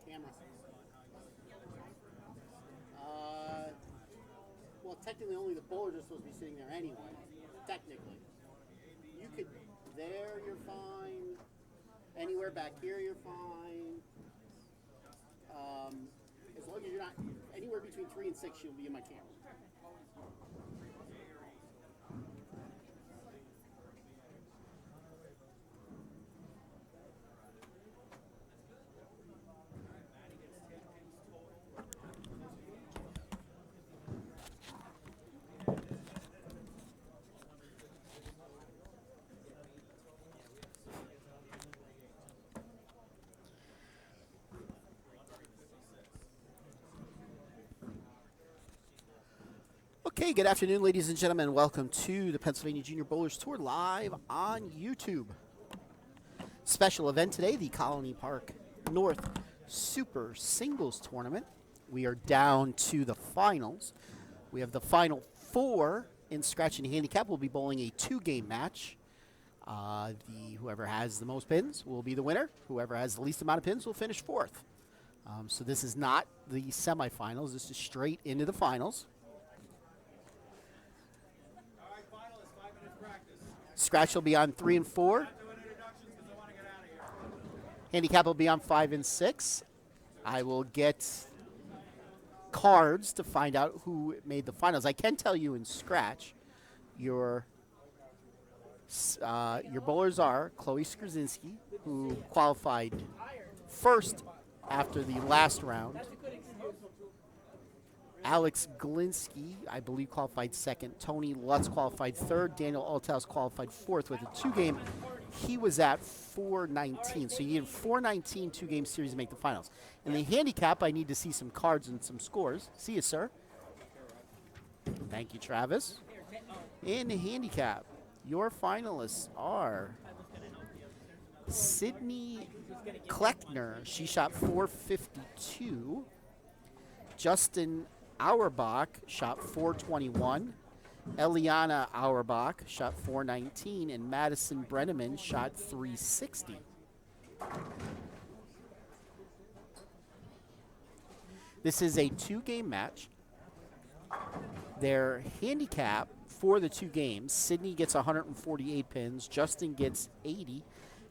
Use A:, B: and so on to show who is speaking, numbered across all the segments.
A: Camera. Well, technically only the bowlers are supposed to be sitting there anyway. Technically. You could, there you're fine. Anywhere back here you're fine. As long as you're not, anywhere between 3 and 6 you'll be in my camera. Okay, good afternoon, ladies and gentlemen. Welcome to the Pennsylvania Junior Bowlers Tour live on YouTube. Special event today, the Colony Park North Super Singles Tournament. We are down to the finals. We have the final 4 in Scratch and Handicap. We'll be bowling a 2-game match. Whoever has the most pins will be the winner. Whoever has the least amount of pins will finish 4th. So this is not the semifinals. This is straight into the finals. Scratch will be on 3 and 4. Handicap will be on 5 and 6. I will get cards to find out who made the finals. I can tell you in Scratch, your bowlers are Chloe Skrzinski, who qualified first after the last round. Alex Glinsky, I believe, qualified second. Tony Lutz qualified third. Daniel Althaus qualified 4th with a 2-game. He was at 419. So you need a 419 2-game series to make the finals. In the handicap, I need to see some cards and some scores. See you, sir. Thank you, Travis. In the handicap, your finalists are Sydney Kleckner. She shot 452. Justin Auerbach shot 421. Eliana Auerbach shot 419. And Madison Brenneman shot 360. This is a 2-game match. Their handicap for the 2 games, Sydney gets 148 pins, Justin gets 80,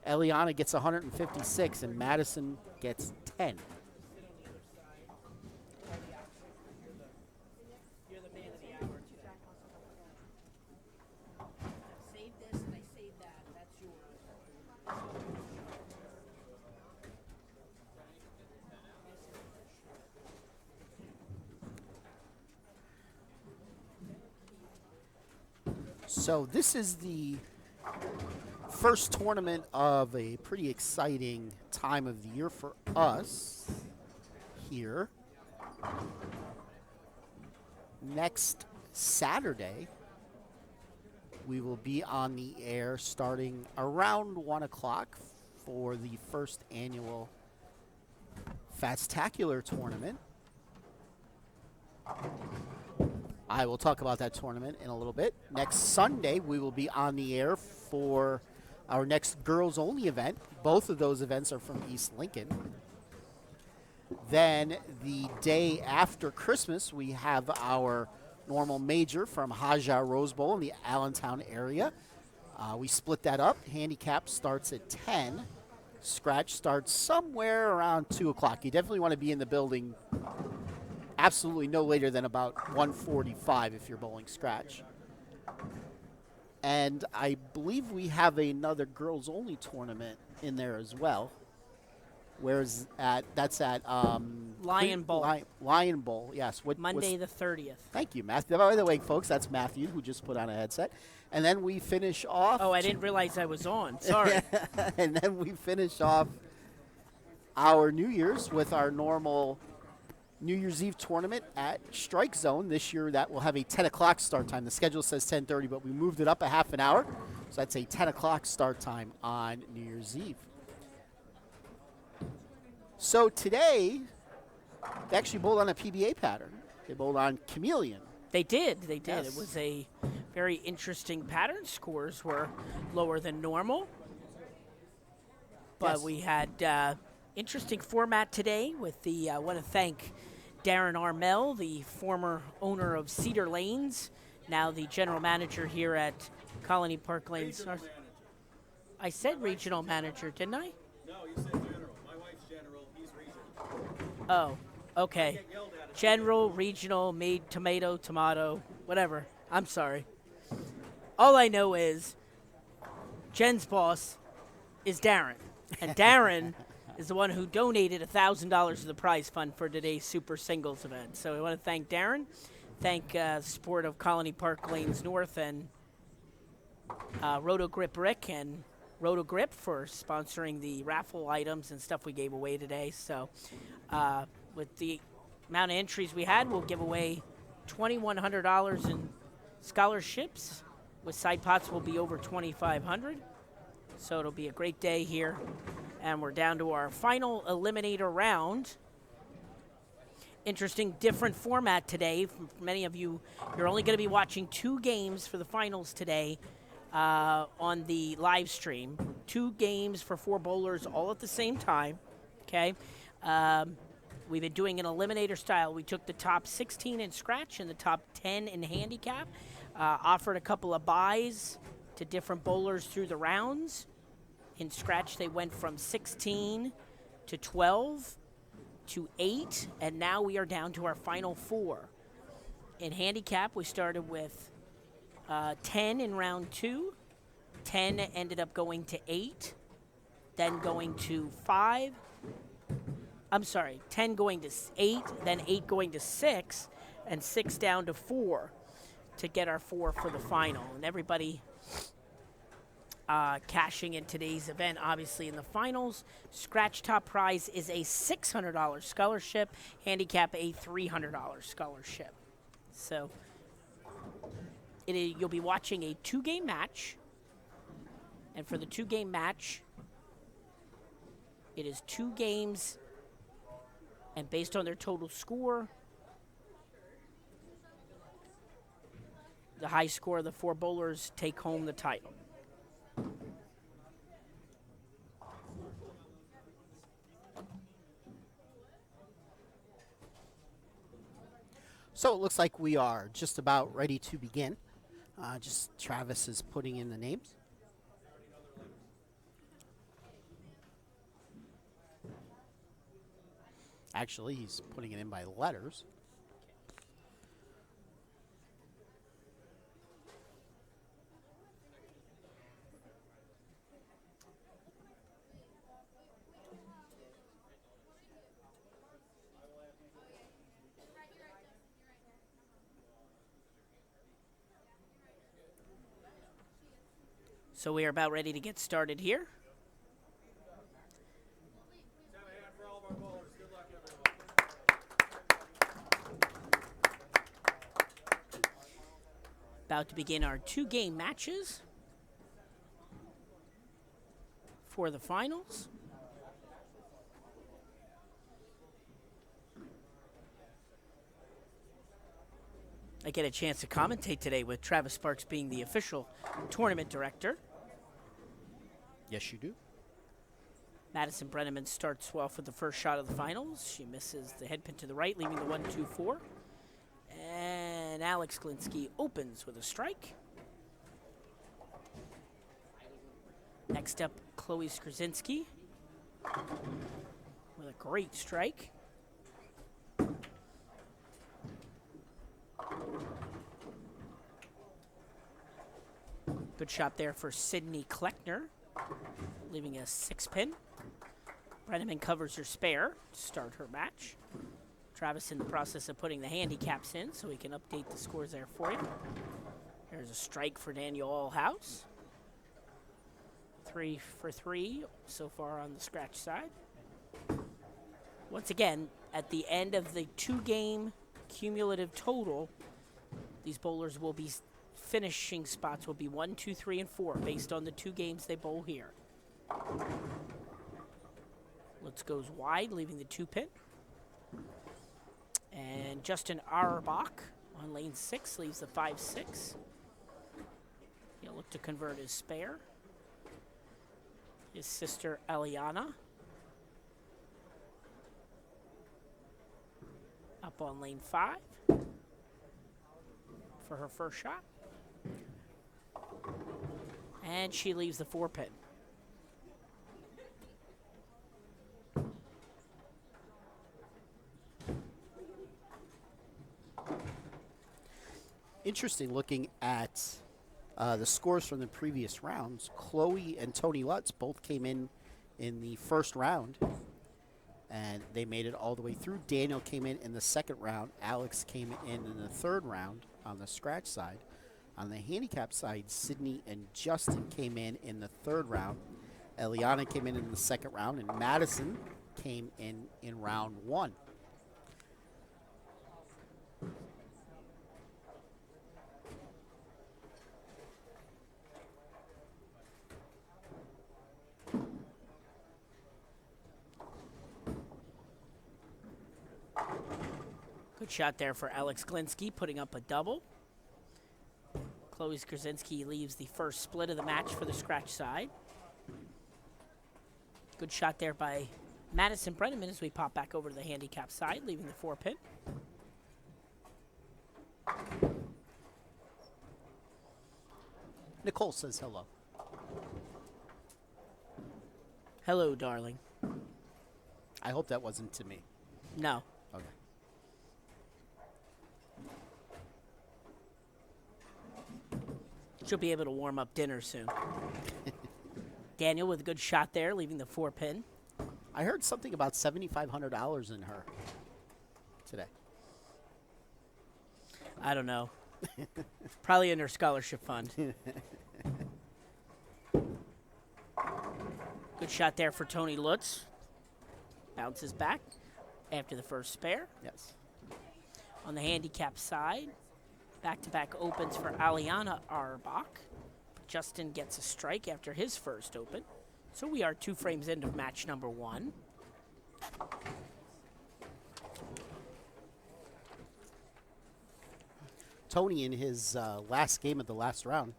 A: Eliana gets 156, and Madison gets 10. So this is the first tournament of a pretty exciting time of the year for us here. Next Saturday, we will be on the air starting around 1 o'clock for the first annual Fatstacular tournament. I will talk about that tournament in a little bit. Next Sunday, we will be on the air for our next girls-only event. Both of those events are from East Lincoln. Then the day after Christmas, we have our normal major from Haja Rose Bowl in the Allentown area. We split that up. Handicap starts at 10. Scratch starts somewhere around 2 o'clock. You definitely want to be in the building absolutely no later than about 1:45 if you're bowling Scratch. And I believe we have another girls-only tournament in there as well. Where's that's at
B: Lion Bowl.
A: Lion Bowl, yes.
B: Monday the 30th.
A: Thank you, Matthew. By the way, folks, that's Matthew who just put on a headset. And then we finish off.
B: Oh, I didn't realize I was on. Sorry.
A: And then we finish off our New Year's with our normal New Year's Eve tournament at Strike Zone. This year that will have a 10 o'clock start time. The schedule says 10:30, but we moved it up a half an hour. So that's a 10 o'clock start time on New Year's Eve. So today, they actually bowled on a PBA pattern. They bowled on Chameleon.
B: They did. They did.
A: Yes.
B: It was a very interesting pattern. Scores were lower than normal. But
A: Yes.
B: we had Interesting format today with the, I want to thank Darren Armel, the former owner of Cedar Lanes, now the general manager here at Colony Park Lanes. I said regional manager, didn't I?
C: No, you said general. My wife's general. He's regional.
B: Oh, okay.
C: Get yelled at if
B: General, regional, made tomato, whatever. I'm sorry. All I know is Jen's boss is Darren. And Darren is the one who donated $1,000 to the prize fund for today's Super Singles event. So I want to thank Darren, thank support of Colony Park Lanes North and Roto Grip Rick and Roto Grip for sponsoring the raffle items and stuff we gave away today. So with the amount of entries we had, we'll give away $2,100 in scholarships. With side pots, will be over $2,500. So it'll be a great day here. And we're down to our final eliminator round. Interesting, different format today. For many of you, you're only going to be watching 2 games for the finals today on the live stream. 2 games for 4 bowlers all at the same time, okay? We've been doing an eliminator style. We took the top 16 in scratch and the top 10 in handicap, offered a couple of buys to different bowlers through the rounds. In scratch, they went from 16 to 12 to 8, and now we are down to our final 4. In handicap, we started with 10 in round 2. 10 ended up going to 8, then going to 5. I'm sorry, 10 going to 8, then 8 going to 6, and 6 down to 4 to get our 4 for the final. And everybody cashing in today's event, obviously in the finals. Scratch top prize is a $600 scholarship, handicap a $300 scholarship. So you'll be watching a 2-game match, and for the 2-game match, it is 2 games, and based on their total score, the high score of the 4 bowlers take home the title.
A: So it looks like we are just about ready to begin. Just Travis is putting in the names. Actually, he's putting it in by letters.
B: So we are about ready to get started here.
C: Let's have a hand for all of our bowlers. Good luck, everyone.
B: About to begin our 2-game matches for the finals. I get a chance to commentate today with Travis Sparks being the official tournament director.
A: Yes, you do.
B: Madison Brenneman starts off with the first shot of the finals. She misses the head pin to the right, leaving the 1-2-4. And Alex Glinsky opens with a strike. Next up, Chloe Skrzyncki with a great strike. Good shot there for Sydney Kleckner, leaving a 6-pin. Brenneman covers her spare to start her match. Travis in the process of putting the handicaps in so we can update the scores there for you. There's a strike for Daniel Allhouse. 3 for 3 so far on the scratch side. Once again, at the end of the 2-game cumulative total, these bowlers will be finishing spots will be 1, 2, 3, and 4 based on the 2 games they bowl here. Let's goes wide, leaving the 2-pin. And Justin Auerbach on lane 6 leaves the 5-6. He'll look to convert his spare. His sister Eliana up on lane 5 for her first shot. And she leaves the 4-pin.
A: Interesting looking at the scores from the previous rounds. Chloe and Tony Lutz both came in the first round, and they made it all the way through. Daniel came in the second round. Alex came in the third round on the scratch side. On the handicap side, Sydney and Justin came in the third round. Eliana came in the second round, and Madison came in round 1.
B: Good shot there for Alex Glinsky, putting up a double. Chloe Skrzyncki leaves the first split of the match for the scratch side. Good shot there by Madison Brenneman as we pop back over to the handicap side, leaving the 4-pin.
A: Nicole says hello.
B: Hello, darling.
A: I hope that wasn't to me.
B: No.
A: Okay.
B: She'll be able to warm up dinner soon. Daniel with a good shot there, leaving the 4-pin.
A: I heard something about $7,500 in her today.
B: I don't know. Probably in her scholarship fund. Good shot there for Tony Lutz. Bounces back after the first spare.
A: Yes.
B: On the handicap side, back-to-back opens for Aliana Arbach. Justin gets a strike after his first open. So we are 2 frames into match number 1.
A: Tony, in his last game of the last round,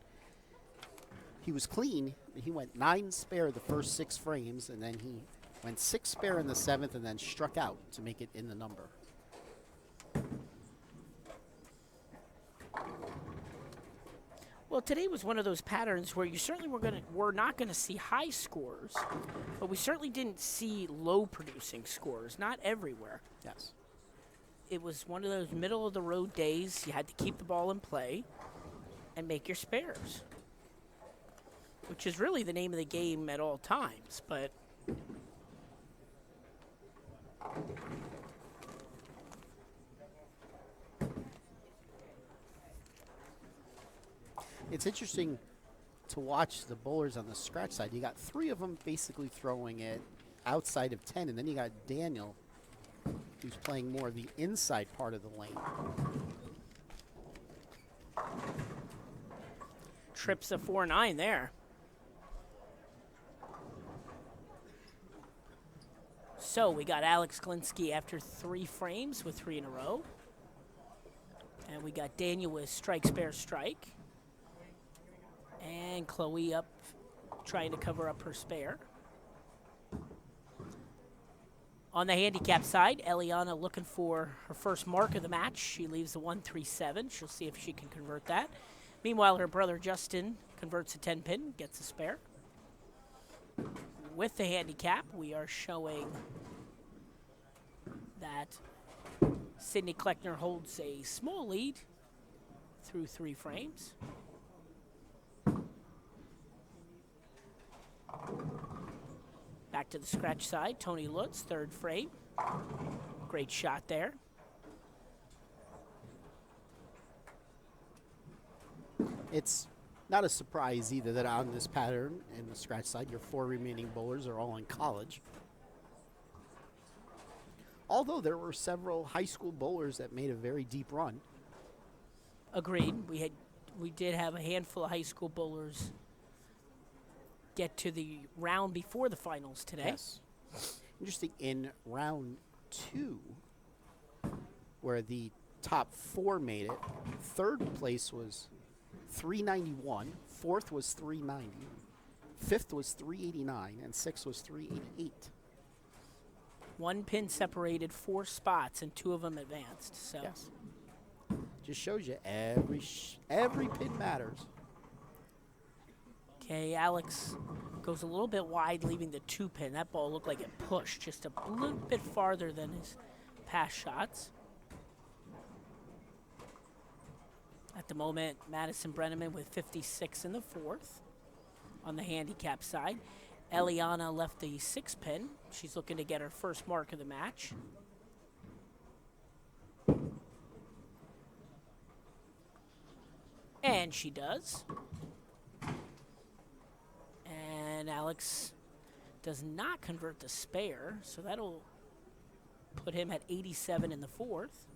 A: he was clean. He went 9 spare the first 6 frames, and then he went 6 spare in the 7th and then struck out to make it in the number.
B: Well, today was one of those patterns where you certainly were not going to see high scores, but we certainly didn't see low-producing scores, not everywhere.
A: Yes.
B: It was one of those middle-of-the-road days. You had to keep the ball in play and make your spares, which is really the name of the game at all times, but
A: It's interesting to watch the bowlers on the scratch side. You got 3 of them basically throwing it outside of 10, and then you got Daniel, who's playing more of the inside part of the lane.
B: trips a 4-9 there. So we got Alex Glinsky after 3 frames with 3 in a row. And we got Daniel with strike, spare, strike. And Chloe up trying to cover up her spare. On the handicap side, Eliana looking for her first mark of the match. She leaves the 137. She'll see if she can convert that. Meanwhile, her brother Justin converts a 10-pin, gets a spare. With the handicap, we are showing that Sydney Kleckner holds a small lead through 3 frames. Back to the scratch side, Tony Lutz, 3rd frame. Great shot there.
A: It's not a surprise either that on this pattern in the scratch side, your 4 remaining bowlers are all in college. Although there were several high school bowlers that made a very deep run.
B: Agreed. We did have a handful of high school bowlers get to the round before the finals today.
A: Yes. Interesting, in round 2, where the top 4 made it, 3rd place was 391, 4th was 390, 5th was 389, and 6th was 388.
B: One pin separated 4 spots, and 2 of them advanced. So
A: Yes. Just shows you every pin matters.
B: okay, Alex goes a little bit wide, leaving the 2 pin. That ball looked like it pushed just a little bit farther than his past shots. At the moment, Madison Brenneman with 56 in the 4th on the handicap side. Eliana left the 6 pin. She's looking to get her first mark of the match. And she does. And Alex does not convert the spare, so that'll put him at 87 in the 4th.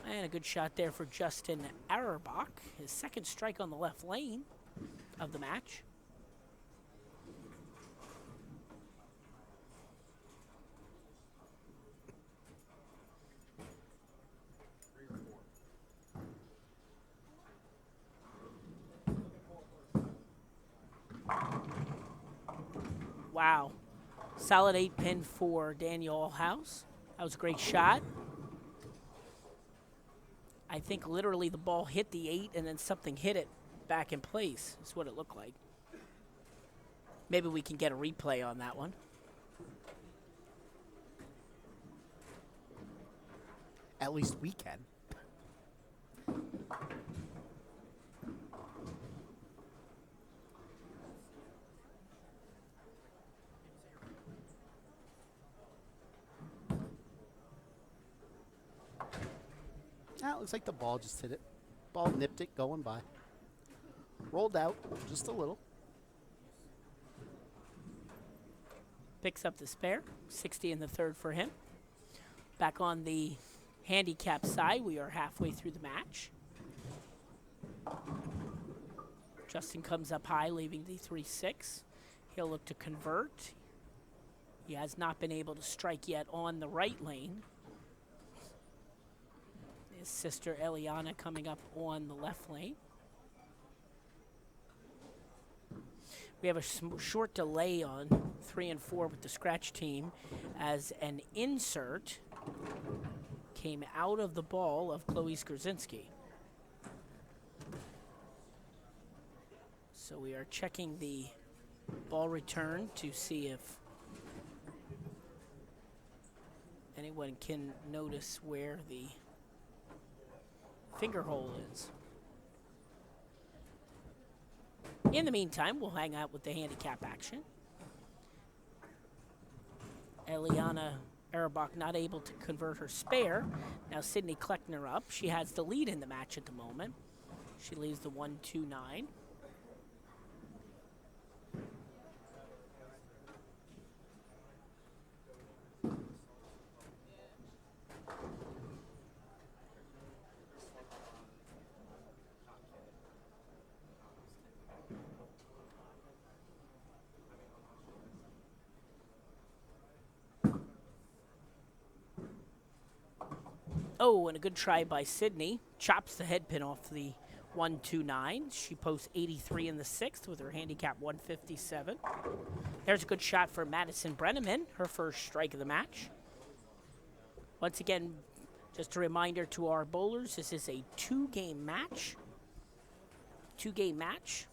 B: And a good shot there for Justin Auerbach, his 2nd strike on the left lane of the match. Wow. Solid 8 pin for Daniel House. That was a great shot. I think literally the ball hit the 8 and then something hit it back in place. That's what it looked like. Maybe we can get a replay on that one.
A: At least we can. It looks like the ball just hit it. Ball nipped it going by. Rolled out just a little.
B: Picks up the spare. 60 in the 3rd for him. Back on the handicap side, we are halfway through the match. Justin comes up high, leaving the 3-6. He'll look to convert. He has not been able to strike yet on the right lane. His sister Eliana coming up on the left lane. We have a short delay on 3 and 4 with the scratch team as an insert came out of the ball of Chloe Skorzinski. So we are checking the ball return to see if anyone can notice where the finger hole is. In the meantime, we'll hang out with the handicap action. Eliana Auerbach not able to convert her spare. Now Sydney Kleckner up. She has the lead in the match at the moment. She leaves the 1-2-9. Oh, and a good try by Sydney. Chops the head pin off the 1-2-9. She posts 83 in the 6th with her handicap 157. There's a good shot for Madison Brenneman, her first strike of the match. Once again, just a reminder to our bowlers, this is a 2-game match. 2-game match.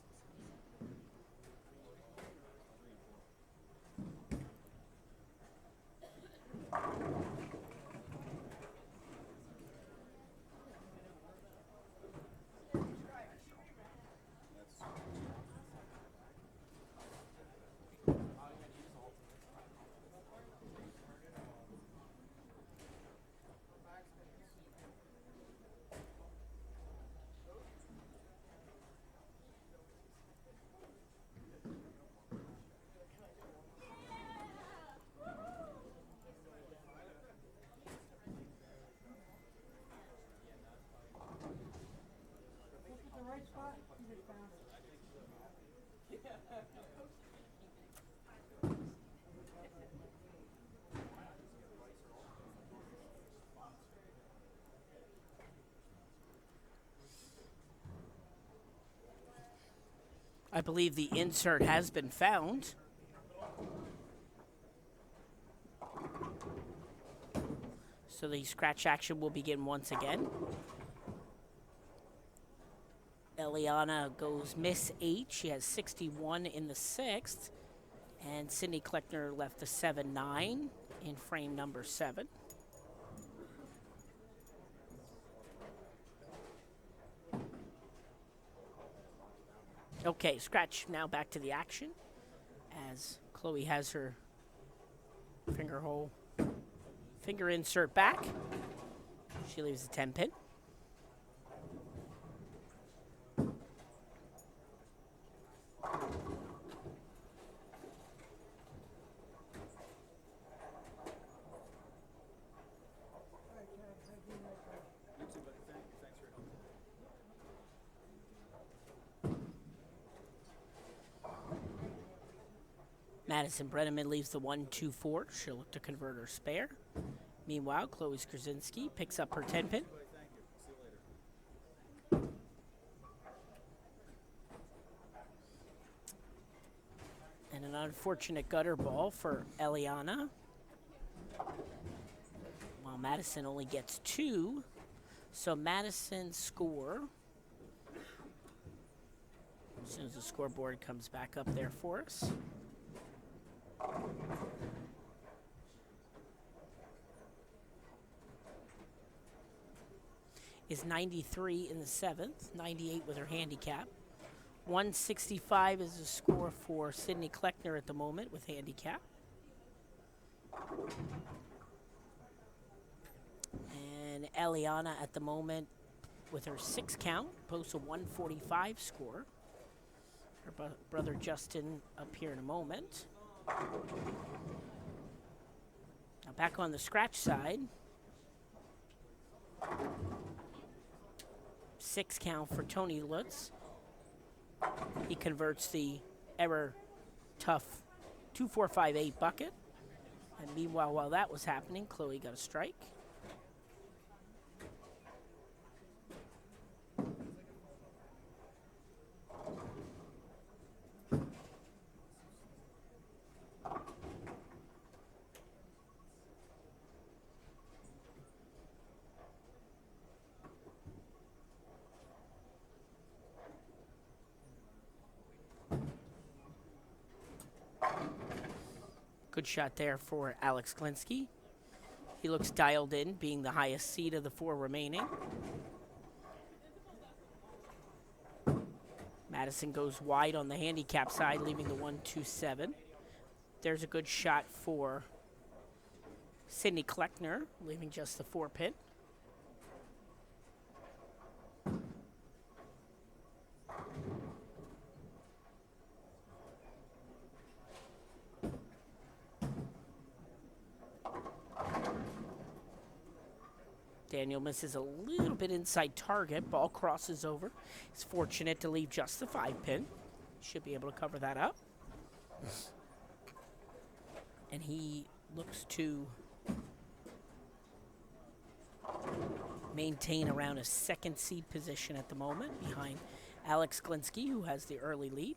B: I believe the insert has been found. So the scratch action will begin once again. Eliana goes miss 8. She has 61 in the 6th. And Sydney Kleckner left a 7-9 in frame number 7. Okay, scratch now back to the action as Chloe has her finger insert back. She leaves the 10 pin. Madison Brenneman leaves the 1-2-4. She'll look to convert her spare. Meanwhile, Chloe Skrzyncki picks up her 10 pin. And an unfortunate gutter ball for Eliana. While Madison only gets 2. So Madison's score, as soon as the scoreboard comes back up there for us, is 93 in the 7th, 98 with her handicap. 165 is the score for Sydney Kleckner at the moment with handicap. And Eliana at the moment with her 6 count posts a 145 score. Her brother Justin up here in a moment. Now back on the scratch side. 6 count for Tony Lutz. He converts the error tough 2-4-5-8 bucket. And meanwhile, while that was happening, Chloe got a strike. Good shot there for Alex Glinsky. He looks dialed in, being the highest seed of the 4 remaining. Madison goes wide on the handicap side, leaving the 1-2-7. There's a good shot for Sydney Kleckner, leaving just the 4 pin. Daniel misses a little bit inside target. Ball crosses over. He's fortunate to leave just the 5 pin. Should be able to cover that up. And he looks to maintain around a 2nd seed position at the moment behind Alex Glinsky, who has the early lead.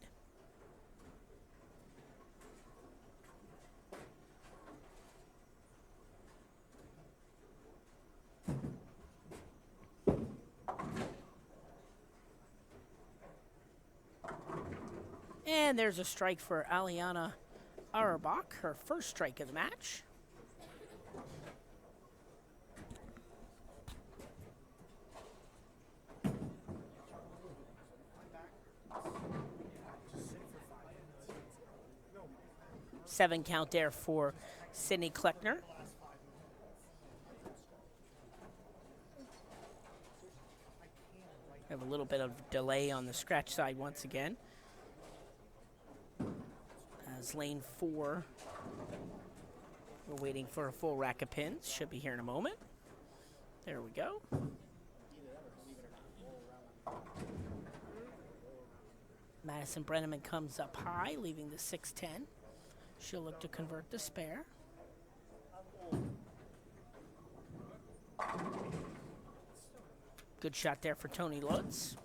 B: And there's a strike for Aliana Auerbach, her first strike of the match. Seven count there for Sydney Kleckner. Have a little bit of delay on the scratch side once again. As lane 4, we're waiting for a full rack of pins. Should be here in a moment. There we go. Madison Brenneman comes up high, leaving the 6-10. She'll look to convert the spare. Good shot there for Tony Lutz.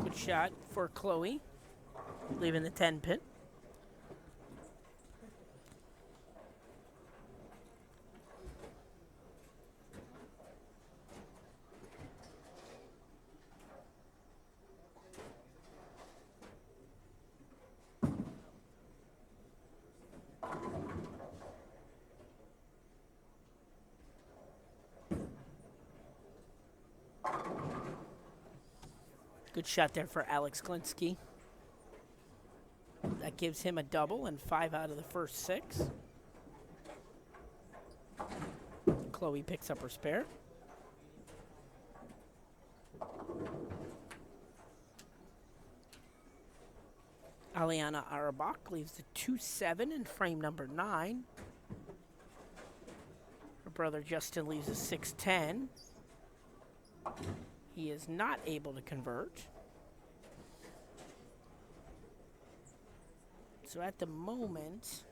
B: Good shot for Chloe. leaving the 10 pin. Good shot there for Alex Klinsky. That gives him a double and 5 out of the first 6. Chloe picks up her spare. Aliana Arabach leaves the 2-7 in frame number 9. Her brother Justin leaves a 6-10. He is not able to convert. So at the moment,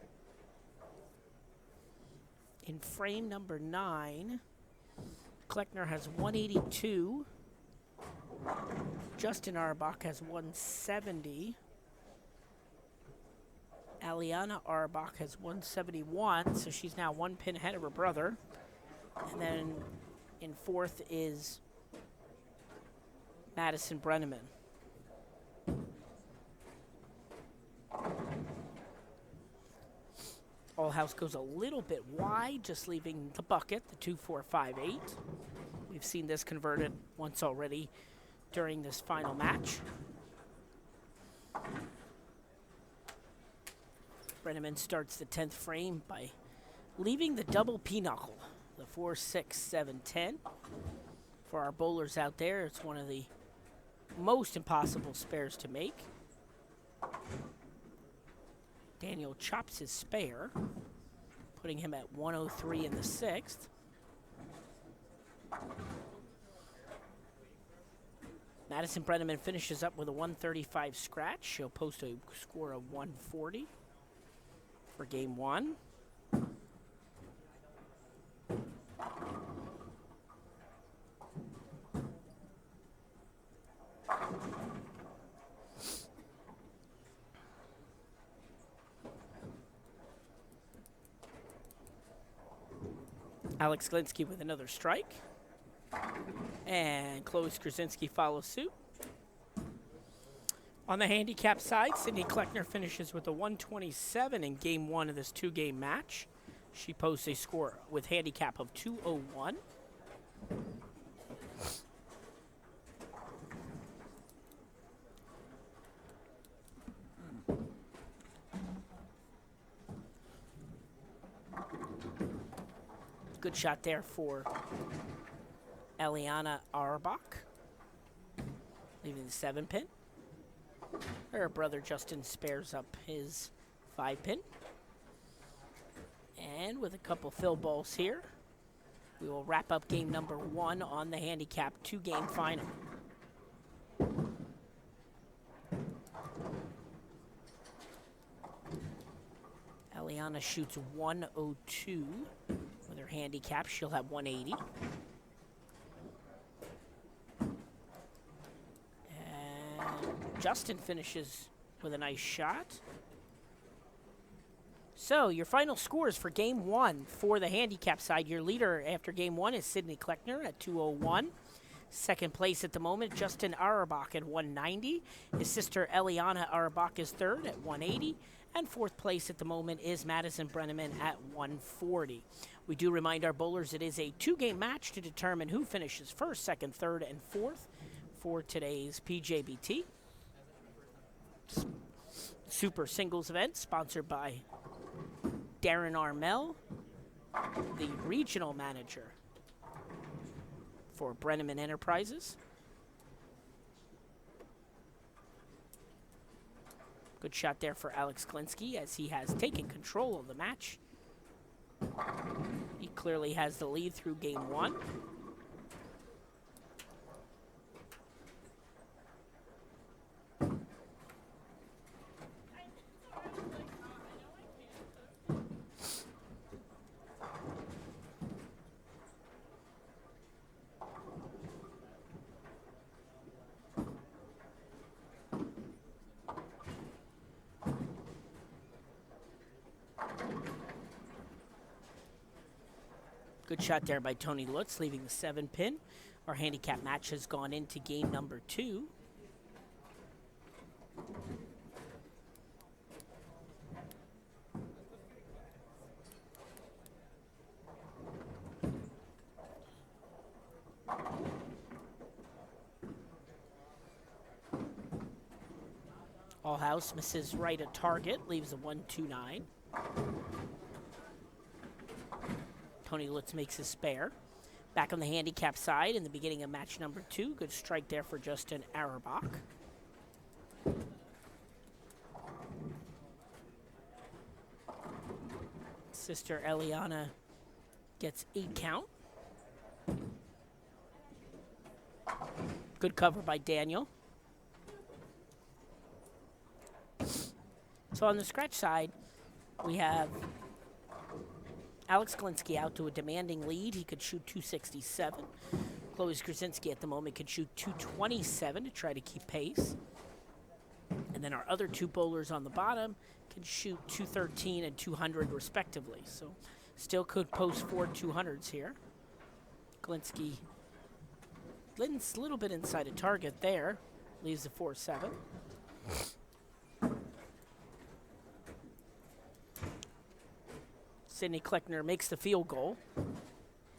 B: in frame number 9, Kleckner has 182. Justin Arbach has 170. Aliana Arbach has 171, so she's now 1 pin ahead of her brother. And then in 4th is Madison Brenneman. All house goes a little bit wide, just leaving the bucket, the 2-4-5-8. We've seen this converted once already during this final match. Brenneman starts the 10th frame by leaving the double pinochle, the 4-6-7-10. For our bowlers out there, it's one of the most impossible spares to make. Daniel chops his spare, putting him at 103 in the 6th. Madison Brenneman finishes up with a 135 scratch. She'll post a score of 140 for game 1. Alex Klinsky with another strike. And Chloe Skrzyncki follows suit. On the handicap side, Sydney Kleckner finishes with a 127 in game 1 of this 2-game match. She posts a score with handicap of 201. Good shot there for Aliana Arbach, leaving the 7 pin. Her brother Justin spares up his 5 pin. And with a couple fill balls here, we will wrap up game number 1 on the handicap 2-game final. Aliana shoots 102 with her handicap. She'll have 180. And Justin finishes with a nice shot. So your final scores for game 1 for the handicap side. Your leader after game 1 is Sydney Kleckner at 201. Second place at the moment, Justin Auerbach at 190. His sister Eliana Auerbach is third at 180. And fourth place at the moment is Madison Brenneman at 140. We do remind our bowlers it is a 2-game match to determine who finishes first, second, third, and fourth for today's PJBT Super Singles event, sponsored by Darren Armel, the regional manager for Brenneman Enterprises. Good shot there for Alex Klinsky as he has taken control of the match. He clearly has the lead through game 1. Good shot there by Tony Lutz, leaving the 7-pin. Our handicap match has gone into game number 2. All house misses right at target, leaves a 1-2-9. Tony Lutz makes his spare. Back on the handicap side in the beginning of match number 2. Good strike there for Justin Auerbach. Sister Eliana gets 8 count. Good cover by Daniel. So on the scratch side, we have Alex Glinski out to a demanding lead. He could shoot 267. Chloe Skrzyncki at the moment could shoot 227 to try to keep pace. And then our other 2 bowlers on the bottom can shoot 213 and 200 respectively. So still could post 4 200s here. Glinski a little bit inside a target there. Leaves the 4-7. Sydney Kleckner makes the field goal.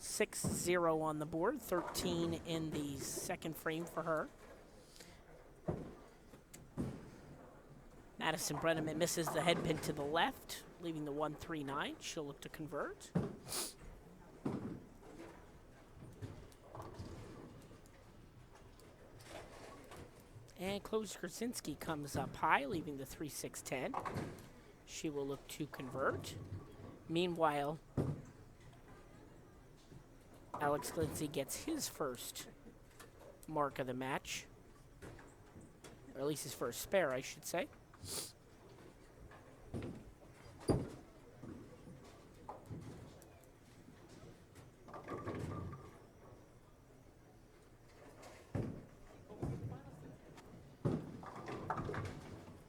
B: 6-0 on the board, 13 in the second frame for her. Madison Brenneman misses the head pin to the left, leaving the 1-3-9. She'll look to convert. And Chloe Skrzyncki comes up high, leaving the 3-6-10. She will look to convert. Meanwhile, Alex Glinski gets his first mark of the match, or at least his first spare, I should say.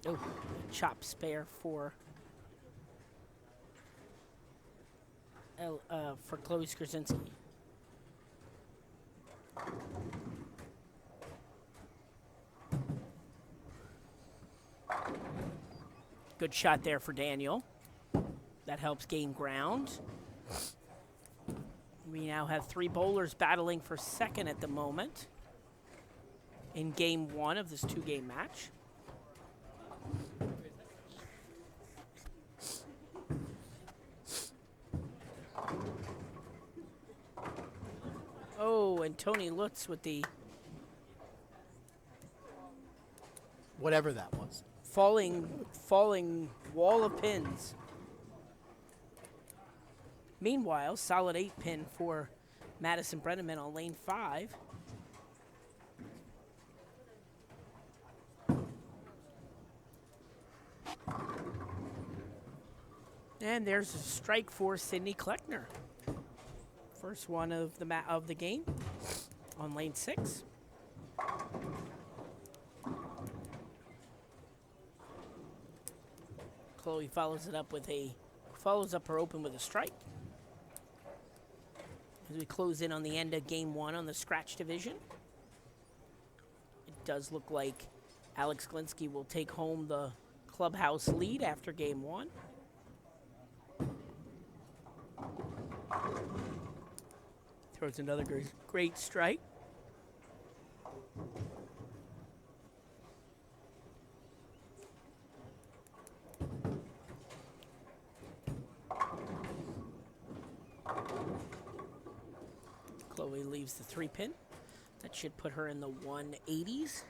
B: Oh, chop spare for Chloe Skrzyncki. Good shot there for Daniel. That helps gain ground. We now have 3 bowlers battling for second at the moment in game 1 of this 2-game match. Oh, and Tony Lutz with the
A: Whatever that was.
B: falling wall of pins. Meanwhile, solid 8-pin for Madison Brenneman on lane 5. And there's a strike for Sydney Kleckner. First one of the game on lane 6. Chloe follows up her open with a strike. As we close in on the end of game 1 on the scratch division, it does look like Alex Glinski will take home the clubhouse lead after game 1. Throws another great strike. Chloe leaves the 3-pin. That should put her in the 180s.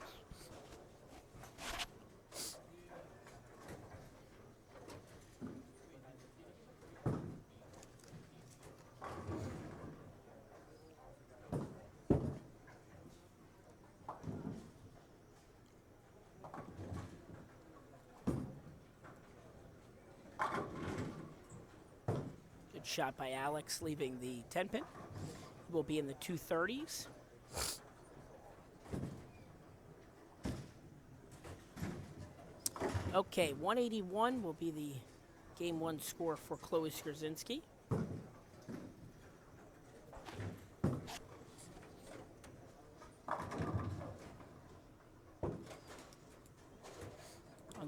B: Good shot by Alex, leaving the 10-pin. Will be in the 230s. Okay, 181 will be the game 1 score for Chloe Skrzyncki.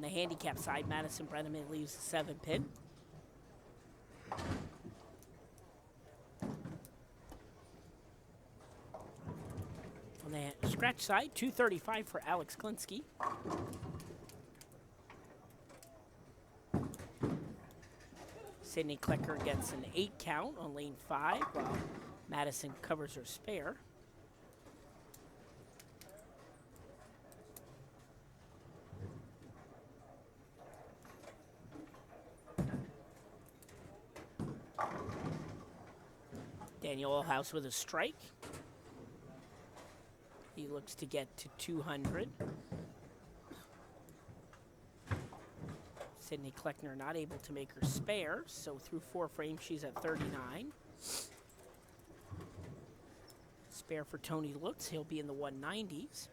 B: the handicap side, Madison Brenneman leaves the 7-pin. On the scratch side, 235 for Alex Klinsky. Sydney Kleckner gets an 8 count on lane 5, while Madison covers her spare. Daniel Allhouse with a strike. He looks to get to 200. Sydney Kleckner not able to make her spare, so through 4 frames she's at 39. Spare for Tony Lutz, he'll be in the 190s.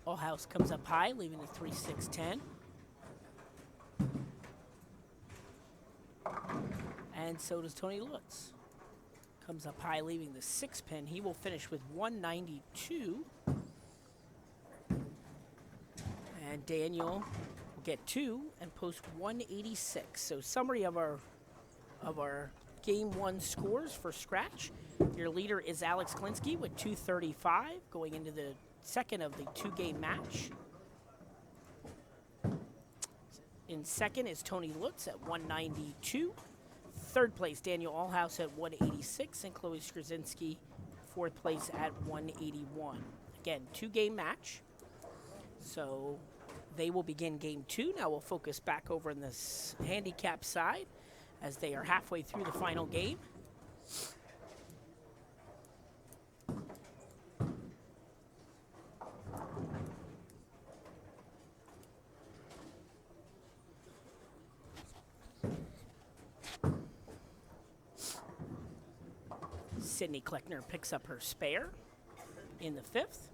B: Allhouse comes up high, leaving the 3-6-10. And so does Tony Lutz. Comes up high, leaving the 6-pin. He will finish with 192. And Daniel will get 2 and post 186. So summary of our Game 1 scores for Scratch. Your leader is Alex Klinsky with 235 going into the second of the 2-game match. In second is Tony Lutz at 192. Third place, Daniel Allhouse at 186, and Chloe Skrzyncki, fourth place at 181. Again, 2-game match. So they will begin game 2. Now we'll focus back over in this handicap side as they are halfway through the final game. Sydney Kleckner picks up her spare in the 5th.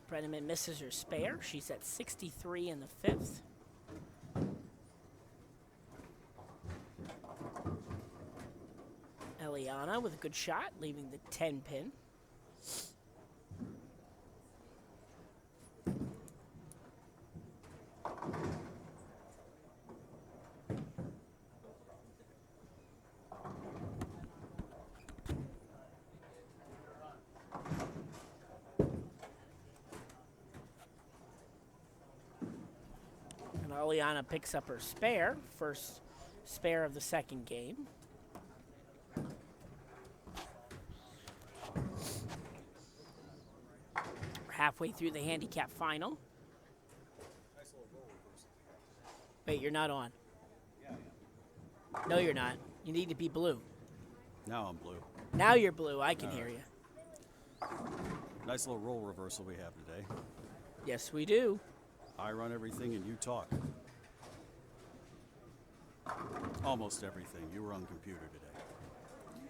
B: Brenneman misses her spare. She's at 63 in the 5th. Eliana with a good shot, leaving the 10-pin. Eliana picks up her spare, first spare of the second game. We're halfway through the handicap final. Wait, you're not on. No, you're not. You need to be blue.
D: Now I'm blue.
B: Now you're blue. I can hear you.
D: Nice little roll reversal we have today.
B: Yes, we do.
D: I run everything and you talk. Almost everything. You were on the computer today.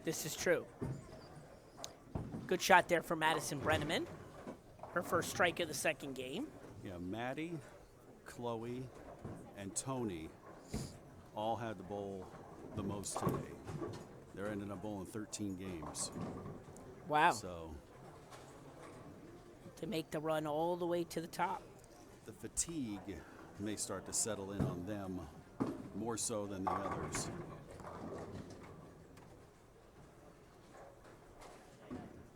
B: This is true. Good shot there for Madison Brenneman. Her first strike of the second game.
D: Yeah, Maddie, Chloe, and Tony all had to bowl the most today. They're ending up bowling 13 games.
B: Wow.
D: So
B: To make the run all the way to the top.
D: the fatigue may start to settle in on them more so than the others.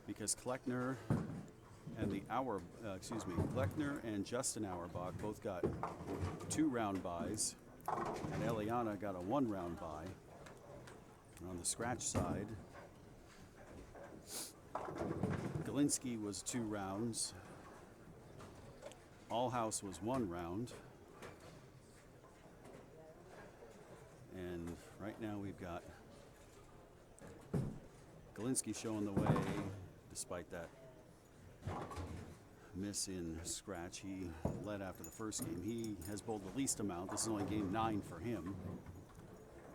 D: Because Kleckner and Kleckner and Justin Auerbach both got 2 round buys, and Eliana got a 1 round buy. And on the scratch side, Galinsky was 2 rounds. Allhouse was 1 round. we've got Galinsky showing the way, despite that miss in scratch. He led after the first game. He has bowled the least amount. This is only game 9 for him.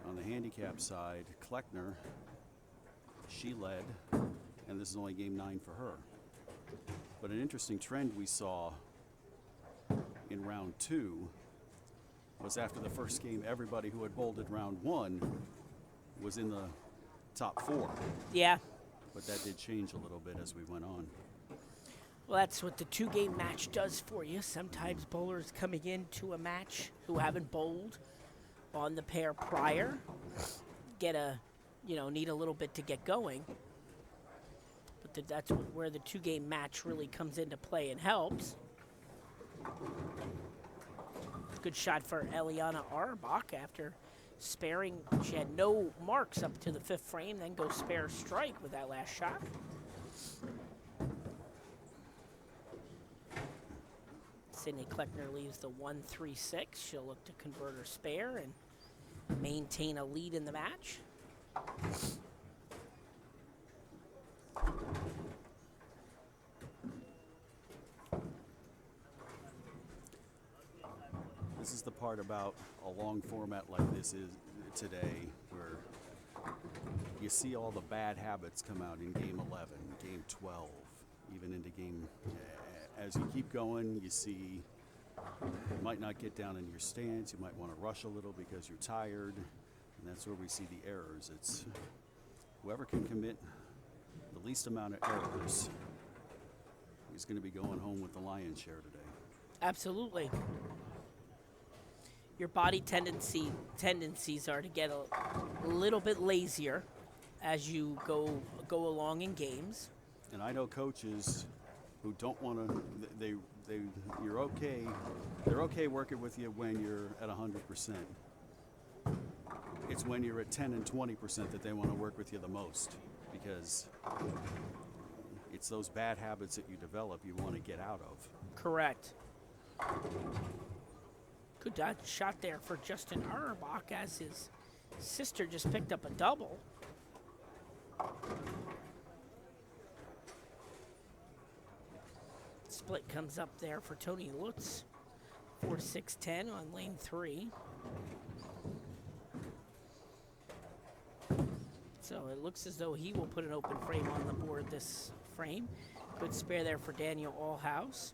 D: On the handicap side, Kleckner, she led, and this is only game 9 for her. But an interesting trend we saw in round 2 was after the first game, everybody who had bowled in round 1 was in the top 4.
B: Yeah.
D: But that did change a little bit as we went on.
B: Well, that's what the 2-game match does for you. Sometimes bowlers coming into a match who haven't bowled on the pair prior need a little bit to get going. But that's where the 2-game match really comes into play and helps. Good shot for Eliana Auerbach after sparing. She had no marks up to the 5th frame, then go spare strike with that last shot. Sydney Kleckner leaves the 1-3-6. She'll look to convert her spare and maintain a lead in the match.
D: This is the part about a long format like this is today, where you see all the bad habits come out in game 11, game 12, even into game. As you keep going, you see you might not get down in your stance. You might want to rush a little because you're tired, and that's where we see the errors. It's whoever can commit the least amount of errors is going to be going home with the lion's share today.
B: Absolutely. Your body tendencies are to get a little bit lazier as you go along in games.
D: And I know coaches who don't want to. You're okay. They're okay working with you when you're at 100%. It's when you're at 10 and 20% that they want to work with you the most, because it's those bad habits that you develop you want to get out of.
B: Correct. Good shot there for Justin Auerbach as his sister just picked up a double. Split comes up there for Tony Lutz. 4-6-10 on lane 3. So it looks as though he will put an open frame on the board this frame. Good spare there for Daniel Allhouse.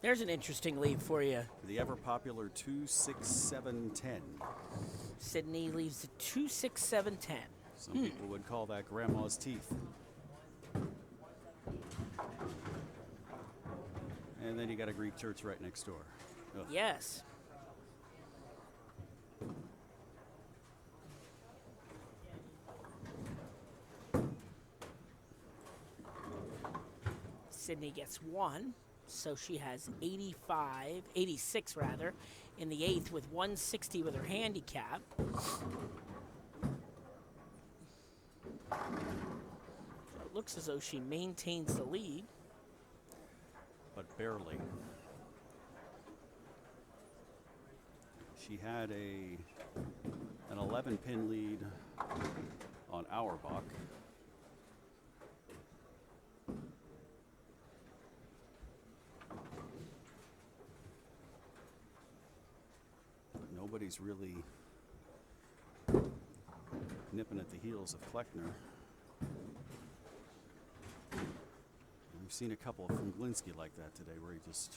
B: There's an interesting lead for you.
D: The ever-popular 2-6-7-10.
B: Sydney leaves the 2-6-7-10.
D: Some people would call that grandma's teeth. And then you got a Greek church right next door. Ugh.
B: Yes. Sydney gets 1. So she has 86 in the 8th with 160 with her handicap. So it looks as though she maintains the lead.
D: But barely. She had an 11-pin lead on Auerbach. Nobody's really nipping at the heels of Kleckner. We've seen a couple from Galinsky like that today, where he just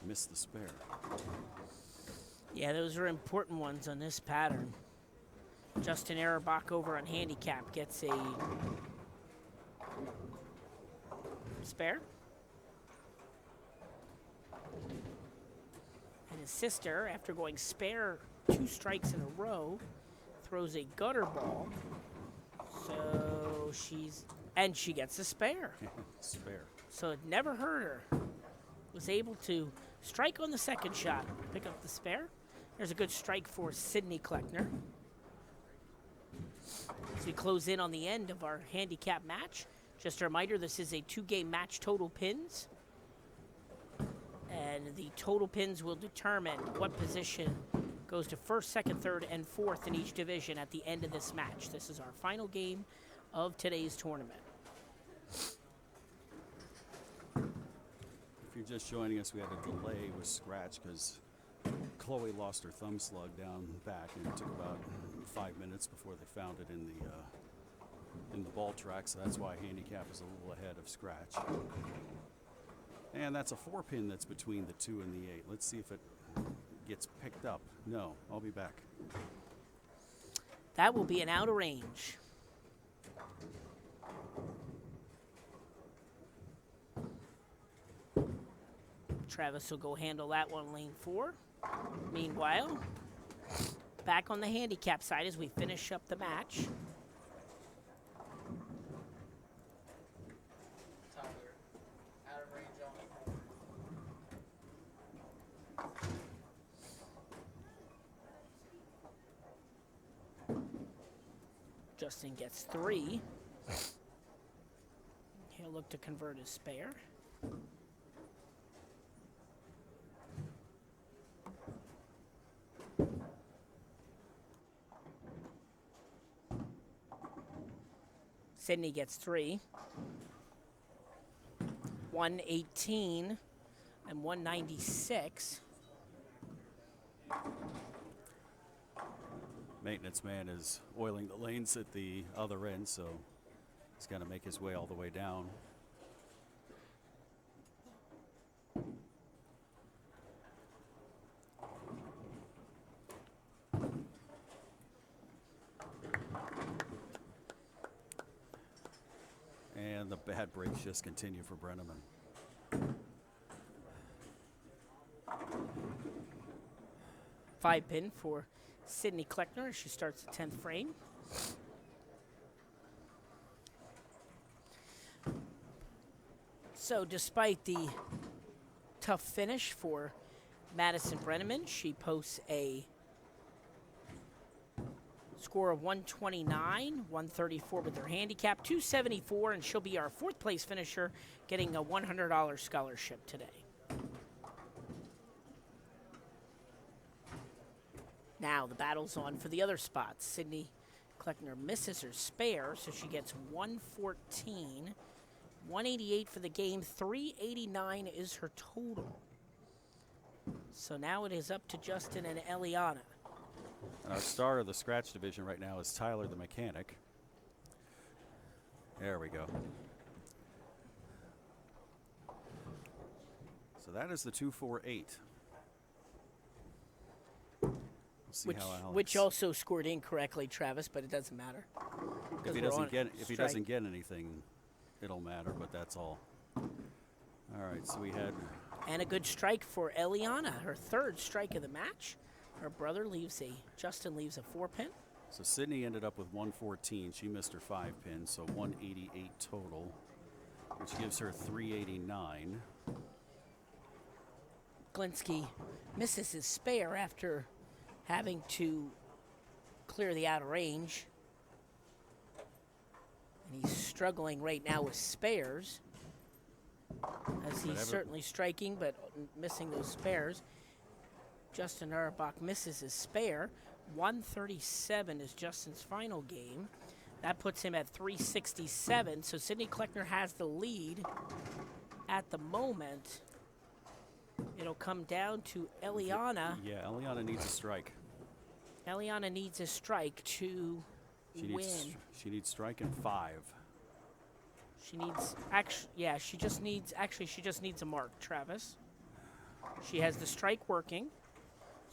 D: missed the spare.
B: Yeah, those are important ones on this pattern. Justin Auerbach over on handicap gets a spare. And his sister, after going spare 2 strikes in a row, throws a gutter ball. So she gets a spare.
D: Spare.
B: So it never hurt her. Was able to strike on the second shot, pick up the spare. There's a good strike for Sydney Kleckner. As we close in on the end of our handicap match, just a reminder, this is a 2-game match, total pins. And the total pins will determine what position goes to first, second, third, and fourth in each division at the end of this match. This is our final game of today's tournament.
D: If you're just joining us, we had a delay with Scratch because Chloe lost her thumb slug down back, and it took about 5 minutes before they found it in the ball track, so that's why handicap is a little ahead of Scratch. And that's a 4-pin that's between the 2 and the 8. Let's see if it gets picked up. No, I'll be back.
B: That will be an out of range. Travis will go handle that one, lane 4. Meanwhile, back on the handicap side as we finish up the match. Justin gets 3. He'll look to convert his spare. Sydney gets 3. 118 and 196.
D: Maintenance man is oiling the lanes at the other end, so he's got to make his way all the way down. And the bad breaks just continue for Brenneman.
B: 5-pin for Sydney Kleckner as she starts the 10th frame. So despite the tough finish for Madison Brenneman, she posts a score of 129, 134 with her handicap, 274, and she'll be our 4th place finisher, getting a $100 scholarship today. Now the battle's on for the other spots. Sydney Kleckner misses her spare, so she gets 114. 188 for the game, 389 is her total. So now it is up to Justin and Eliana.
D: And our star of the Scratch division right now is Tyler the Mechanic. There we go. So that is the 248. We'll see how Alex,
B: which also scored incorrectly, Travis, but it doesn't matter.
D: if he doesn't get anything, it'll matter, but that's all. All right, so we had
B: And a good strike for Eliana, her 3rd strike of the match. Her brother Justin leaves a 4-pin.
D: so Sydney ended up with 114. She missed her 5-pin, so 188 total, which gives her 389.
B: Glinsky misses his spare after having to clear the outer range. And he's struggling right now with spares, as he's certainly striking but missing those spares. Justin Auerbach misses his spare. 137 is Justin's final game. That puts him at 367, so Sydney Kleckner has the lead at the moment. It'll come down to Eliana.
D: Yeah, Eliana needs a strike.
B: Eliana needs a strike to win.
D: She needs strike and 5.
B: She needs, she just needs a mark, Travis. She has the strike working,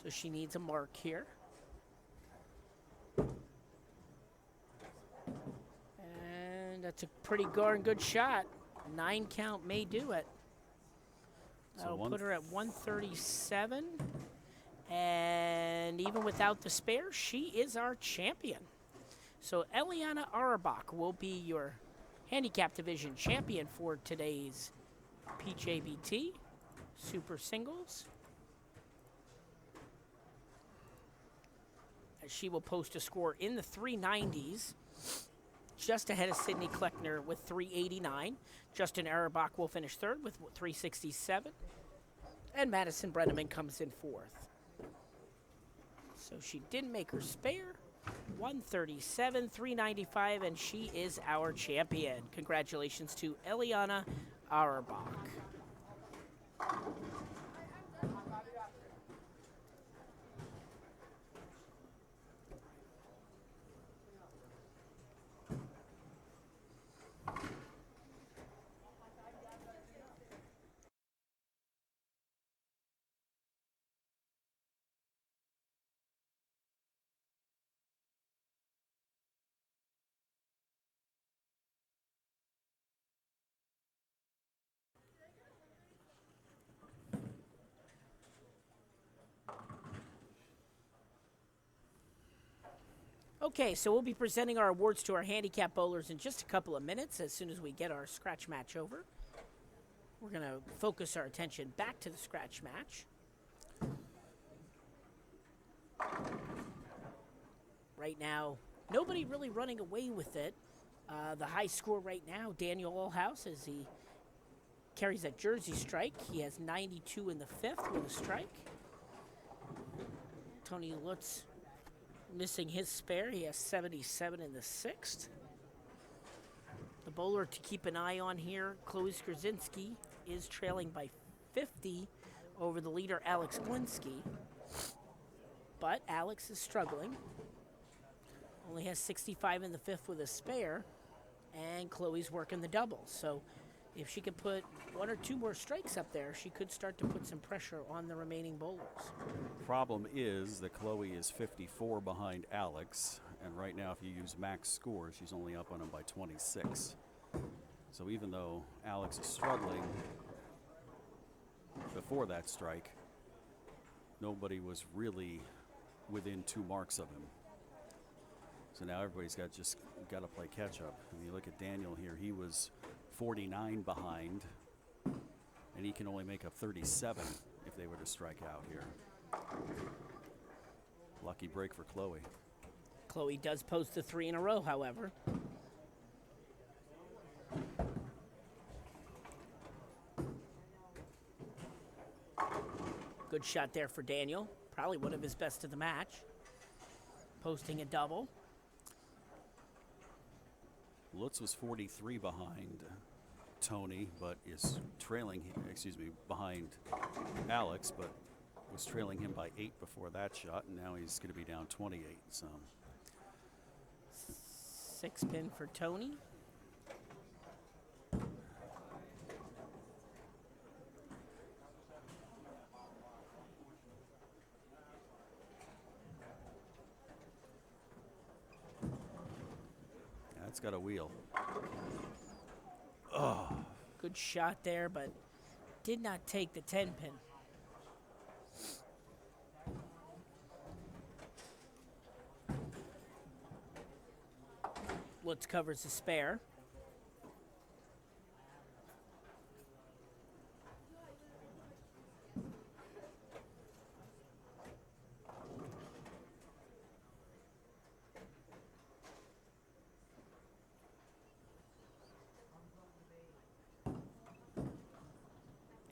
B: so she needs a mark here. And that's a pretty darn good shot. 9 count may do it. That'll put her at 137. And even without the spare, she is our champion. So Eliana Auerbach will be your handicap division champion for today's PJBT Super Singles. As She will post a score in the 390s, just ahead of Sydney Kleckner with 389. Justin Auerbach will finish third with 367. And Madison Brenneman comes in fourth. So she didn't make her spare. 137, 395, and she is our champion. Congratulations to Eliana Auerbach. Okay, so we'll be presenting our awards to our handicap bowlers in just a couple of minutes as soon as we get our scratch match over. We're going to focus our attention back to the scratch match. Right now, nobody really running away with it. The high score right now, Daniel Allhouse, as he carries that Jersey strike. He has 92 in the fifth with a strike. Tony Lutz missing his spare. He has 77 in the sixth. The bowler to keep an eye on here, Chloe Skrzyncki, is trailing by 50 over the leader, Alex Glinsky. But Alex is struggling. Only has 65 in the fifth with a spare, and Chloe's working the double. So if she could put one or two more strikes up there, she could start to put some pressure on the remaining bowlers.
D: Problem is that Chloe is 54 behind Alex, and right now if you use max score, she's only up on him by 26. So even though Alex is struggling before that strike, nobody was really within 2 marks of him. So now everybody's got to play catch up. And you look at Daniel here, he was 49 behind, and he can only make up 37 if they were to strike out here. Lucky break for Chloe.
B: Chloe does post the 3 in a row, however. Good shot there for Daniel. Probably one of his best of the match. Posting a double.
D: Lutz was 43 behind Tony, but is trailing, behind Alex, but was trailing him by 8 before that shot, and now he's going to be down 28. So
B: 6 pin for Tony.
D: That's got a wheel.
B: Good shot there, but did not take the 10 pin. Lutz covers the spare.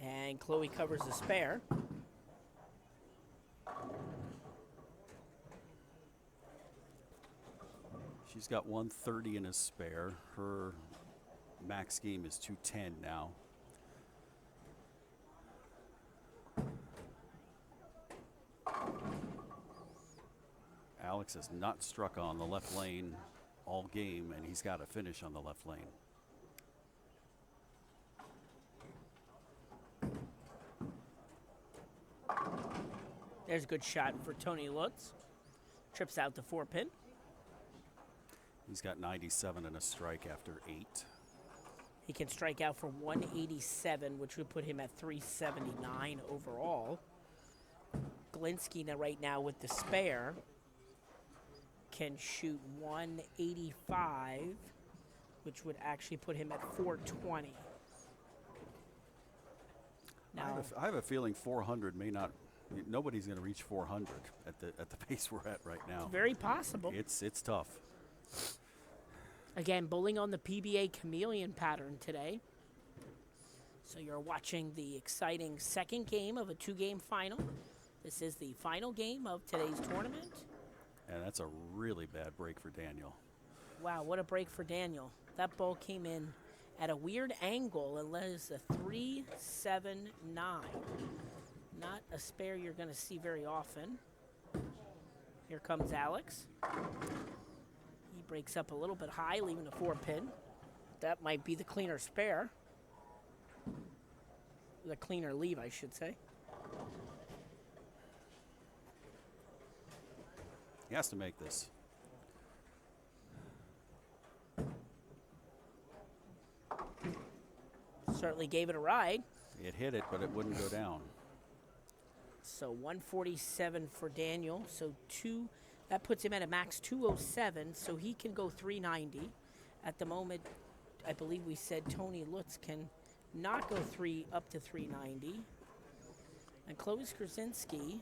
B: And Chloe covers the spare.
D: She's got 130 in a spare. Her max game is 210 now. Alex has not struck on the left lane all game, and he's got to finish on the left lane.
B: There's a good shot for Tony Lutz. Trips out the 4 pin.
D: He's got 97 and a strike after 8.
B: He can strike out for 187, which would put him at 379 overall. Glinsky right now with the spare can shoot 185, which would actually put him at 420. Now,
D: I have a feeling 400 may not Nobody's going to reach 400 at the pace we're at right now.
B: Very possible.
D: It's tough.
B: Again, bowling on the PBA chameleon pattern today. So you're watching the exciting second game of a 2-game final. This is the final game of today's tournament.
D: And that's a really bad break for Daniel.
B: Wow, what a break for Daniel. That ball came in at a weird angle and was a 3-7-9. Not a spare you're going to see very often. Here comes Alex. He breaks up a little bit high, leaving a 4-pin. That might be the cleaner spare. The cleaner leave, I should say.
D: He has to make this.
B: Certainly gave it a ride.
D: It hit it, but it wouldn't go down.
B: So 147 for Daniel. So that puts him at a max 207. So he can go 390. At the moment, I believe we said Tony Lutz can not go up to 390. And Chloe Skrzyncki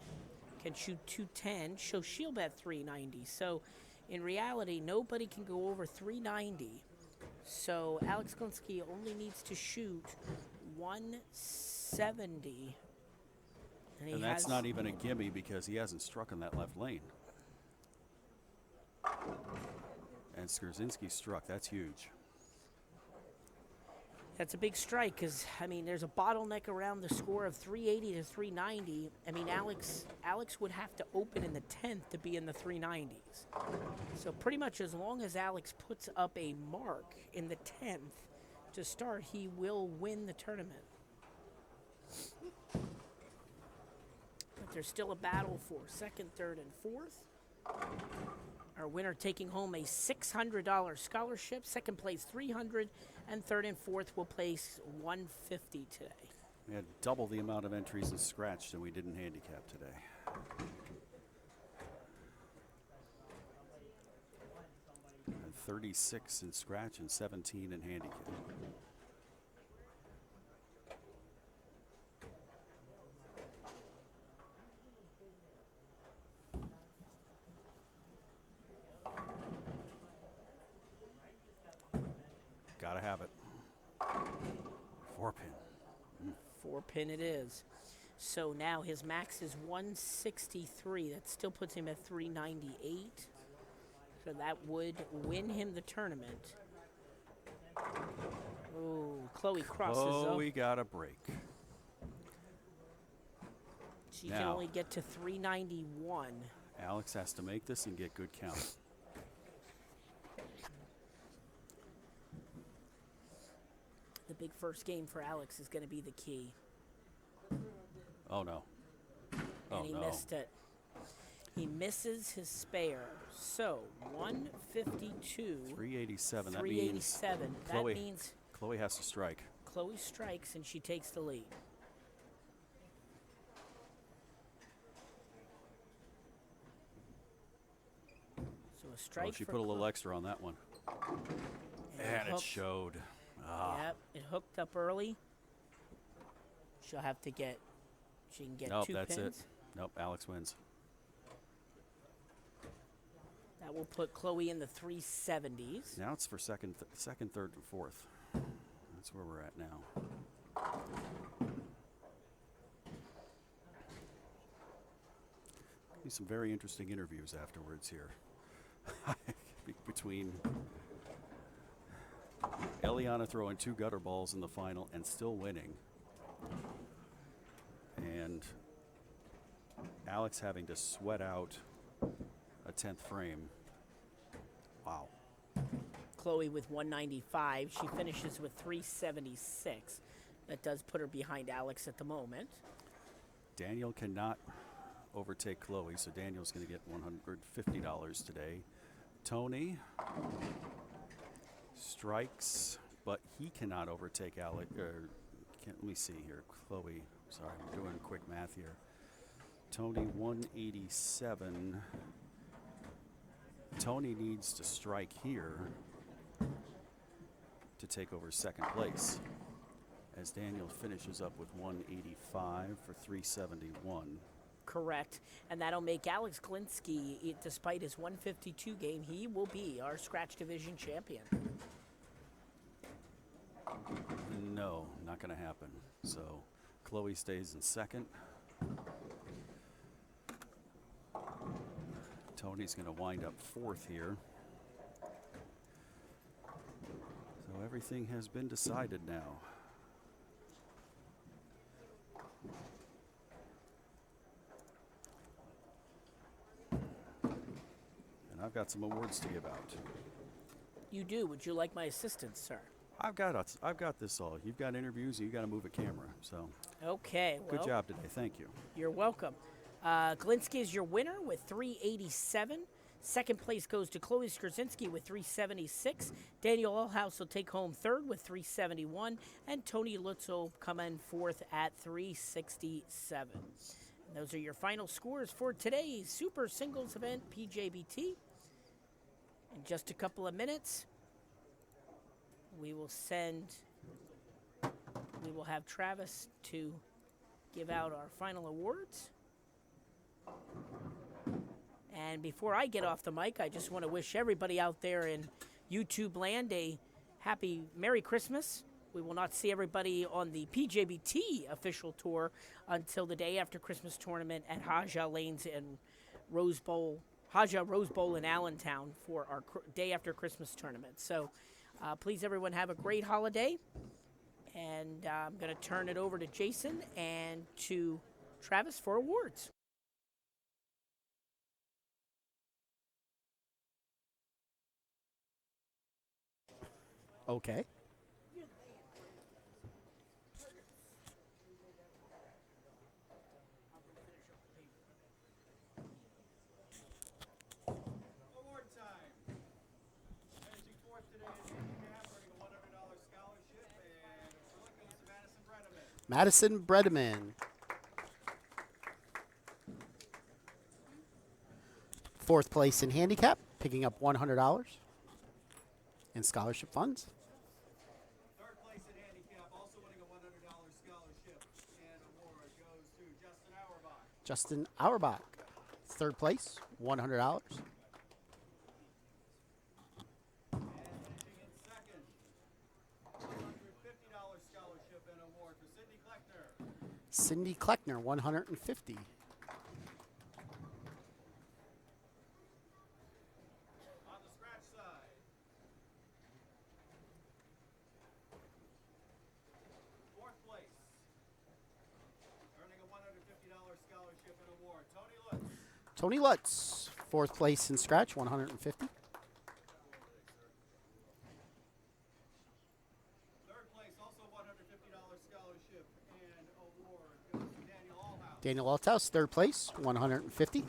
B: can shoot 210. Show Shield at 390. So in reality, nobody can go over 390. So Alex Glinski only needs to shoot 170.
D: And that's not even a gimme because he hasn't struck in that left lane. And Skrzyncki struck. That's huge.
B: That's a big strike because, I mean, there's a bottleneck around the score of 380 to 390. I mean, Alex would have to open in the 10th to be in the 390s. So pretty much as long as Alex puts up a mark in the 10th to start, he will win the tournament. But there's still a battle for second, third, and fourth. Our winner taking home a $600 scholarship. Second place, $300, and third and fourth will place $150 today.
D: We had double the amount of entries in scratch than we did in handicap today. And 36 in scratch and 17 in handicap. Gotta have it. 4-pin.
B: 4-pin it is. So now his max is 163. That still puts him at 398. So that would win him the tournament. Oh, Chloe crosses up.
D: Oh, we got a break.
B: She can only get to 391.
D: Alex has to make this and get good count.
B: The big first game for Alex is going to be the key.
D: Oh, no. Oh,
B: And he
D: no.
B: missed it. He misses his spare. So 152.
D: 387.
B: 387.
D: That
B: That
D: means
B: means
D: Chloe has to strike.
B: Chloe strikes and she takes the lead. So a strike.
D: Oh, she
B: for
D: put a little
B: Chloe.
D: extra on that one.
B: And
D: And it
B: hooked.
D: showed. Ah.
B: Yep, it hooked up early. She'll have to get. She can get
D: Nope,
B: 2
D: that's
B: pins.
D: it. Nope, Alex wins.
B: That will put Chloe in the 370s.
D: Now it's for second, third, and fourth. That's where we're at now. Some very interesting interviews afterwards here. Between Eliana throwing 2 gutter balls in the final and still winning. And Alex having to sweat out a 10th frame. Wow.
B: Chloe with 195. She finishes with 376. That does put her behind Alex at the moment.
D: Daniel cannot overtake Chloe, so Daniel's going to get $150 today. Tony strikes, but he cannot overtake Alex. Let me see here. Chloe, sorry, I'm doing quick math here. Tony 187. Tony needs to strike here to take over second place, as Daniel finishes up with 185 for 371.
B: Correct. And that'll make Alex Glinsky, despite his 152 game, he will be our Scratch Division champion.
D: No, not going to happen. So Chloe stays in second. Tony's going to wind up fourth here. So everything has been decided now. And I've got some awards to give out.
B: You do. Would you like my assistance, sir?
D: I've got this all. You've got interviews, and you got to move a camera. So
B: Okay.
D: good
B: Well,
D: job today. Thank you.
B: you're welcome. Glinsky is your winner with 387. Second place goes to Chloe Skrzinski with 376. Daniel Allhouse will take home third with 371. And Tony Lutz will come in fourth at 367. And those are your final scores for today's Super Singles event, PJBT. In just a couple of minutes, we will have Travis to give out our final awards. And before I get off the mic, I just want to wish everybody out there in YouTube land a happy Merry Christmas. We will not see everybody on the PJBT official tour until the day after Christmas tournament at Haja Lanes and Haja Rose Bowl in Allentown for our day after Christmas tournament. So please, everyone, have a great holiday. And I'm going to turn it over to Jason and to Travis for awards.
A: Okay.
C: Award time. Finishing fourth today is handicap, earning a $100 scholarship, and award goes to Madison Bredeman.
A: Madison Bredeman. Fourth place in handicap, picking up $100 in scholarship funds.
C: Third place in handicap, also winning a $100 scholarship and award goes to Justin Auerbach.
A: Justin Auerbach. Third place, $100.
C: And finishing in second, $150 scholarship and award for Sydney Kleckner.
A: Cindy Kleckner, $150.
C: On the scratch side, fourth place, earning a $150 scholarship and award, Tony Lutz.
A: Tony Lutz, fourth place in scratch, $150.
C: Third place, also $150 scholarship and award goes to Daniel Allhouse.
A: Daniel Althouse, third place, $150.
C: Second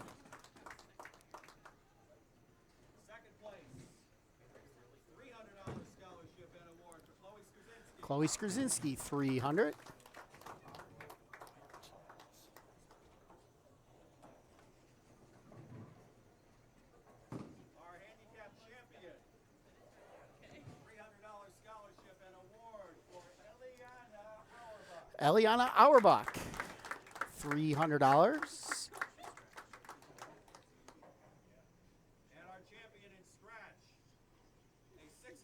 C: place, $300 scholarship and award for Chloe Skrzinski.
A: Chloe Skrzinski, $300.
C: Our handicap champion, $300 scholarship and award for Eliana Auerbach.
A: Eliana Auerbach, $300.
C: And our champion in scratch, a $600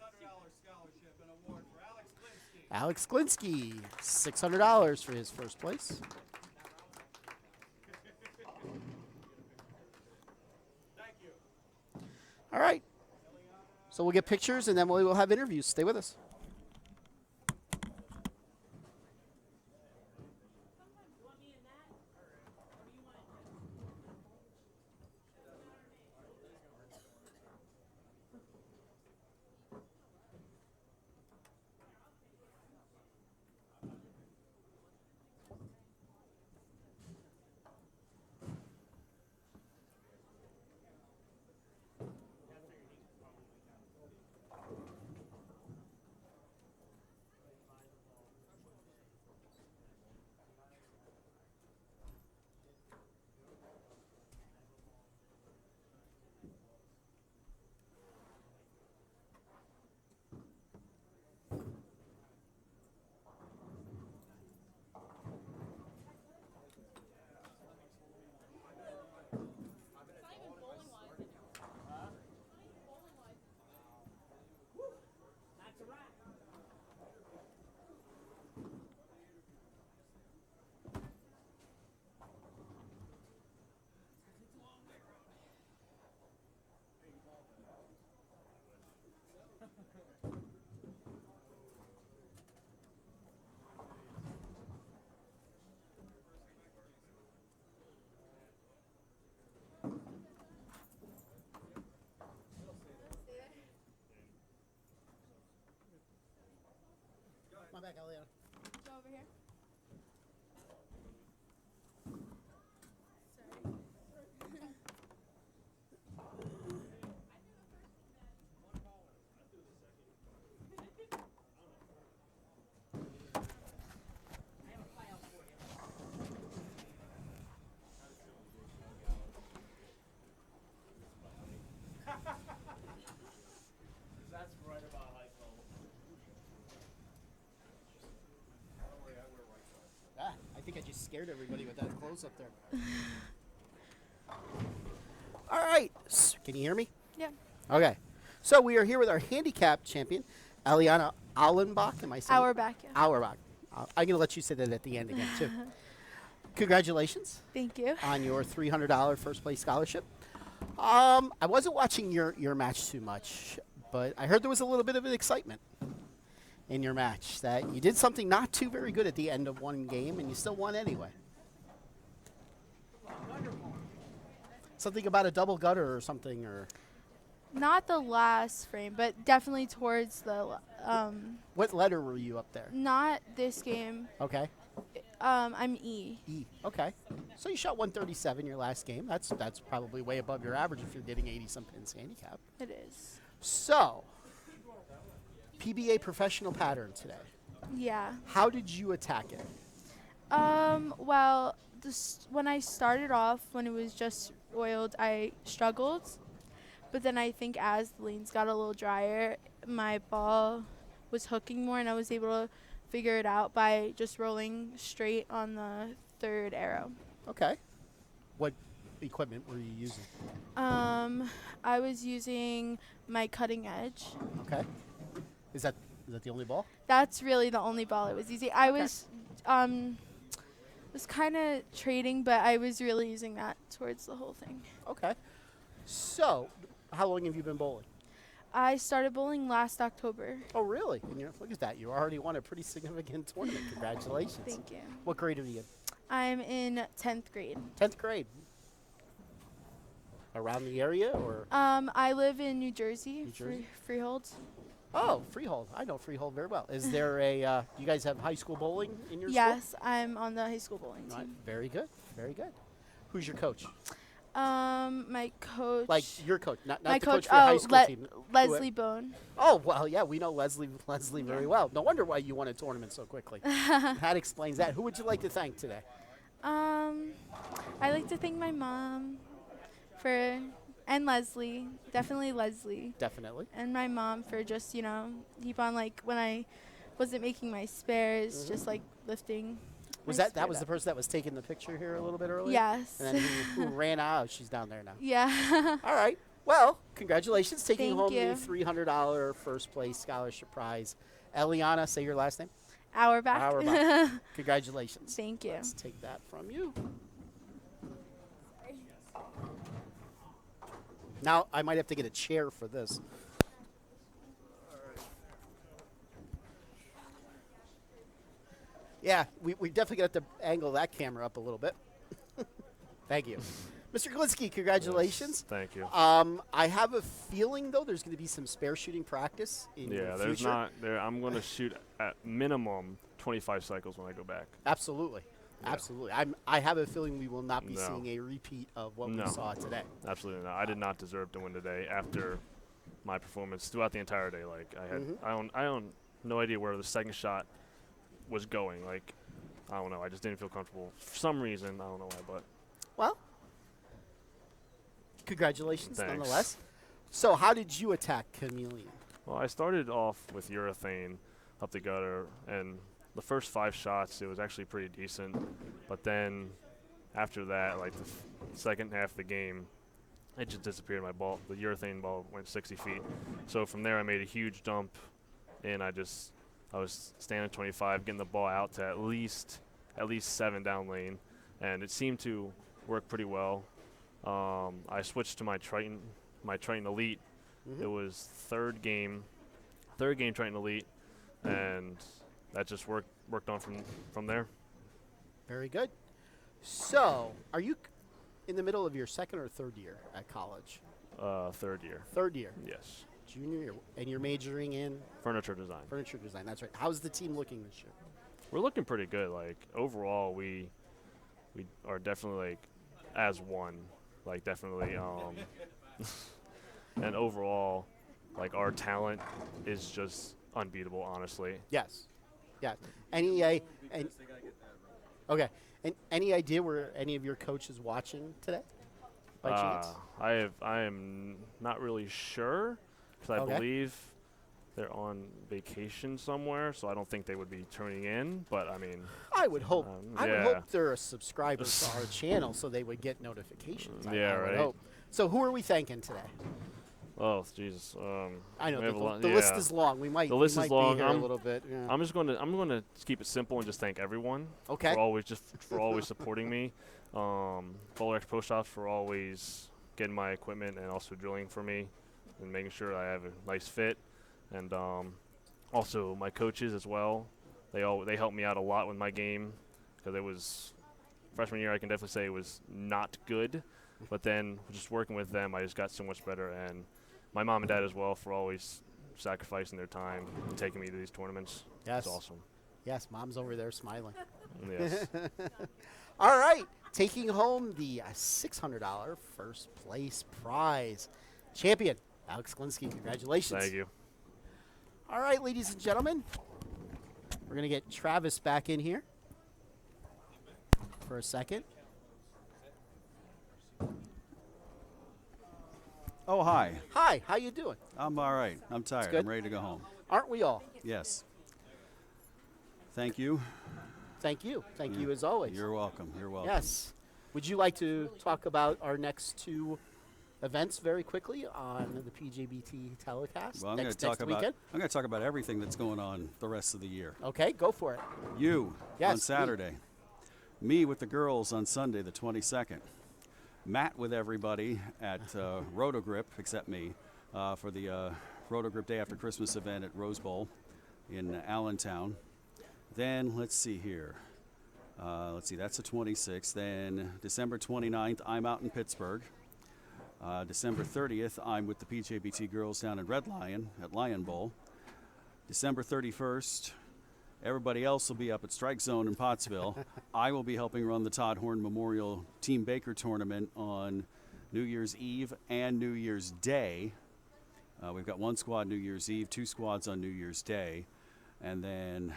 C: scholarship and award for Alex Glinsky.
A: Alex Glinsky, $600 for his first place.
C: Thank you.
A: All right. So we'll get pictures and then we will have interviews. Stay with us. My back, Eliana.
E: Go over here.
C: That's right about high school.
A: Ah, I think I just scared everybody with that close up there. All right. Can you hear me?
E: Yeah.
A: Okay. So we are here with our handicap champion, Eliana Allenbach. Am I saying?
E: Auerbach, yeah.
A: Auerbach. I'm going to let you say that at the end again, too. Congratulations
E: Thank you.
A: on your $300 first place scholarship. I wasn't watching your match too much, but I heard there was a little bit of an excitement in your match, that you did something not too very good at the end of one game, and you still won anyway. Something about a double gutter or something, or
E: Not the last frame, but definitely towards the
A: what letter were you up there?
E: not this game.
A: Okay,
E: I'm E.
A: E. Okay, so you shot 137 your last game. That's probably way above your average if you're getting 80 some pins handicap.
E: It is.
A: So, PBA professional pattern today.
E: Yeah.
A: How did you attack it?
E: Well, when I started off, when it was just oiled, I struggled. But then I think as the lanes got a little drier, my ball was hooking more, and I was able to figure it out by just rolling straight on the third arrow.
A: Okay. What equipment were you using?
E: I was using my cutting edge.
A: Okay. Is that the only ball?
E: That's really the only ball I was using. I was kind of trading, but I was really using that towards the whole thing.
A: Okay. So, how long have you been bowling?
E: I started bowling last October.
A: Oh, really? And look at that. You already won a pretty significant tournament. Congratulations.
E: Thank you.
A: What grade are you in?
E: I'm in 10th grade.
A: 10th grade. Around the area, or?
E: I live in New Jersey.
A: New Jersey?
E: Freehold.
A: Oh, Freehold. I know Freehold very well. Is there a, you guys have high school bowling in your school?
E: Yes, I'm on the high school bowling
A: Right.
E: team.
A: Very good. Very good. Who's your coach?
E: My coach.
A: Like your coach, not
E: my
A: the
E: coach.
A: coach for your high school team.
E: Leslie Bone.
A: Oh, well, yeah, we know Leslie very
E: Yeah.
A: well. No wonder why you won a tournament so quickly. That explains that. Who would you like to thank today?
E: I like to thank my mom and Leslie, definitely Leslie,
A: Definitely.
E: and my mom for just keep on, like, when I wasn't making my spares, just like lifting.
A: Was
E: my
A: that
E: spirit
A: was the
E: up.
A: person that was taking the picture here a little bit earlier?
E: Yes.
A: And then who ran out? She's down there now.
E: Yeah.
A: All right. Well, congratulations, taking
E: Thank
A: home
E: you.
A: the $300 first place scholarship prize. Eliana, say your last name.
E: Auerbach.
A: Auerbach. Congratulations.
E: Thank you.
A: Let's take that from you. Now I might have to get a chair for this. Yeah, we definitely got to angle that camera up a little bit. Thank you. Mr. Glinsky, congratulations.
F: Thank you.
A: I have a feeling, though, there's going to be some spare shooting practice in
F: Yeah,
A: the
F: there's
A: future.
F: not. There, I'm going to shoot at minimum 25 cycles when I go back.
A: Absolutely.
F: Yeah.
A: Absolutely. I have a feeling we will not be
F: No.
A: seeing a repeat of what
F: No.
A: we saw today.
F: Absolutely not. I did not deserve to win today after my performance throughout the entire day. Like I had, I own no idea where the second shot was going. Like I don't know. I just didn't feel comfortable for some reason. I don't know why, but
A: Well, congratulations
F: Thanks.
A: nonetheless. So how did you attack Chameleon?
F: well, I started off with urethane up the gutter, and the first 5 shots it was actually pretty decent. But then after that, like the second half of the game, it just disappeared. My ball, the urethane ball, went 60 feet. So from there, I made a huge dump, and I was standing 25, getting the ball out to at least 7 down lane, and it seemed to work pretty well. I switched to my Triton Elite. It was third game, third game Triton Elite, and that just worked on from there.
A: Very good. So, are you in the middle of your second or third year at college?
F: Third year.
A: Third year.
F: Yes.
A: Junior year. And you're majoring in
F: Furniture design.
A: furniture design. That's right. How's the team looking this year?
F: We're looking pretty good. Like overall, we are definitely like as one. Like definitely. And overall, like our talent is just unbeatable. Honestly.
A: Yes. Yeah. Okay. And any idea where any of your coaches watching today? By chance?
F: I am not really sure because I
A: Okay.
F: believe they're on vacation somewhere, so I don't think they would be tuning in. But I mean,
A: I would hope. I would
F: yeah.
A: hope they're a subscriber to our channel so they would get notifications.
F: Yeah,
A: I would
F: right.
A: hope. So who are we thanking today?
F: oh Jesus,
A: I know
F: we have a lot-
A: the list
F: yeah.
A: is long. We might
F: The list
A: we
F: is
A: might
F: long.
A: be here a
F: I'm-
A: little bit. Yeah.
F: I'm gonna keep it simple and just thank everyone
A: Okay.
F: for always supporting me. Bowler X Pro Shops for always getting my equipment and also drilling for me and making sure I have a nice fit. And also my coaches as well. They helped me out a lot with my game because it was freshman year. I can definitely say it was not good, but then just working with them, I just got so much better. And my mom and dad as well for always sacrificing their time and taking me to these tournaments.
A: Yes.
F: It's awesome.
A: Yes, Mom's over there smiling.
F: Yes.
A: All right, taking home the $600 first place prize. Champion, Alex Glinski, congratulations.
F: Thank you.
A: All right, ladies and gentlemen, we're going to get Travis back in here for a second.
D: Oh, hi.
A: Hi, how you doing?
D: I'm all right. I'm tired.
A: good.
D: I'm ready to go home.
A: Aren't we all?
D: Yes. Thank you.
A: Thank you. Thank you as always.
D: You're welcome. You're welcome.
A: Yes. Would you like to talk about our next two events very quickly on the PJBT telecast
D: Well, I'm going
A: next
D: to talk about
A: weekend?
D: I'm going to talk about everything that's going on the rest of the year.
A: Okay, go for it.
D: You
A: Yes,
D: on Saturday. Me with the girls on Sunday, the 22nd. Matt with everybody at Rotogrip, except me, for the Rotogrip Day After Christmas event at Rose Bowl in Allentown. Then, let's see here. That's the 26th. Then December 29th, I'm out in Pittsburgh. December 30th, I'm with the PJBT girls down in Red Lion at Lion Bowl. December 31st, everybody else will be up at Strike Zone in Pottsville. I will be helping run the Todd Horn Memorial Team Baker Tournament on New Year's Eve and New Year's Day. We've got one squad New Year's Eve, two squads on New Year's Day. And then,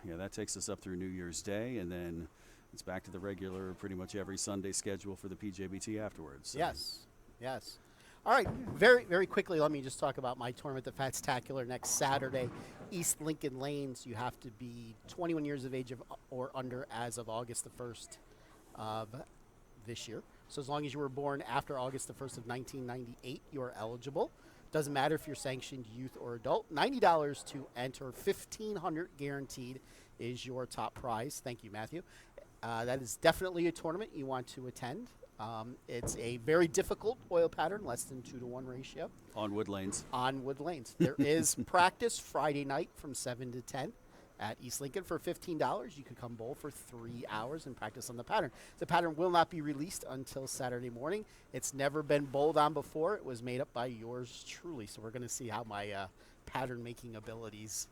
D: that takes us up through New Year's Day. And then it's back to the regular, pretty much every Sunday schedule for the PJBT afterwards. So.
A: Yes. Yes. All right. Very, very quickly, let me just talk about my tournament, the Fatstacular, next Saturday, East Lincoln Lanes. You have to be 21 years of age or under as of August the 1st of this year. So as long as you were born after August the 1st of 1998, you are eligible. Doesn't matter if you're sanctioned youth or adult. $90 to enter. $1,500 guaranteed is your top prize. Thank you, Matthew. That is definitely a tournament you want to attend. It's a very difficult oil pattern, less than 2-to-1 ratio.
D: On wood lanes.
A: On wood lanes. There is practice Friday night from 7 to 10 at East Lincoln for $15. You could come bowl for 3 hours and practice on the pattern. The pattern will not be released until Saturday morning. It's never been bowled on before. It was made up by yours truly. So we're going to see how my pattern making abilities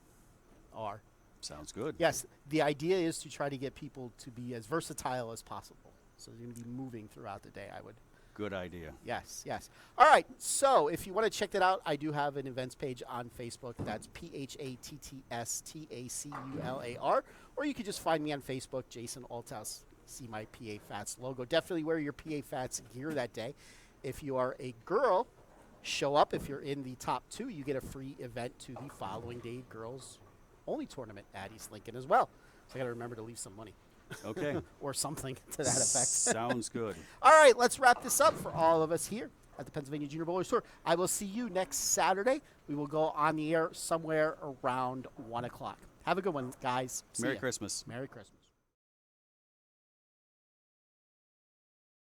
A: are.
D: Sounds good.
A: Yes, the idea is to try to get people to be as versatile as possible. So they're going to be moving throughout the day, I would.
D: Good idea.
A: Yes, yes. All right, so if you want to check that out, I do have an events page on Facebook. That's PHATTSTACULAR. Or you could just find me on Facebook, Jason Althouse. See my PA Fats logo. Definitely wear your PA Fats gear that day. If you are a girl, show up. If you're in the top 2, you get a free event to the following day girls only tournament at East Lincoln as well. So I got to remember to leave some money.
D: Okay.
A: Or something to that effect.
D: Sounds good.
A: All right, let's wrap this up for all of us here at the Pennsylvania Junior Bowlers Tour. I will see you next Saturday. We will go on the air somewhere around 1 o'clock. Have a good one, guys. See
D: Merry
A: ya.
D: Christmas.
A: Merry Christmas.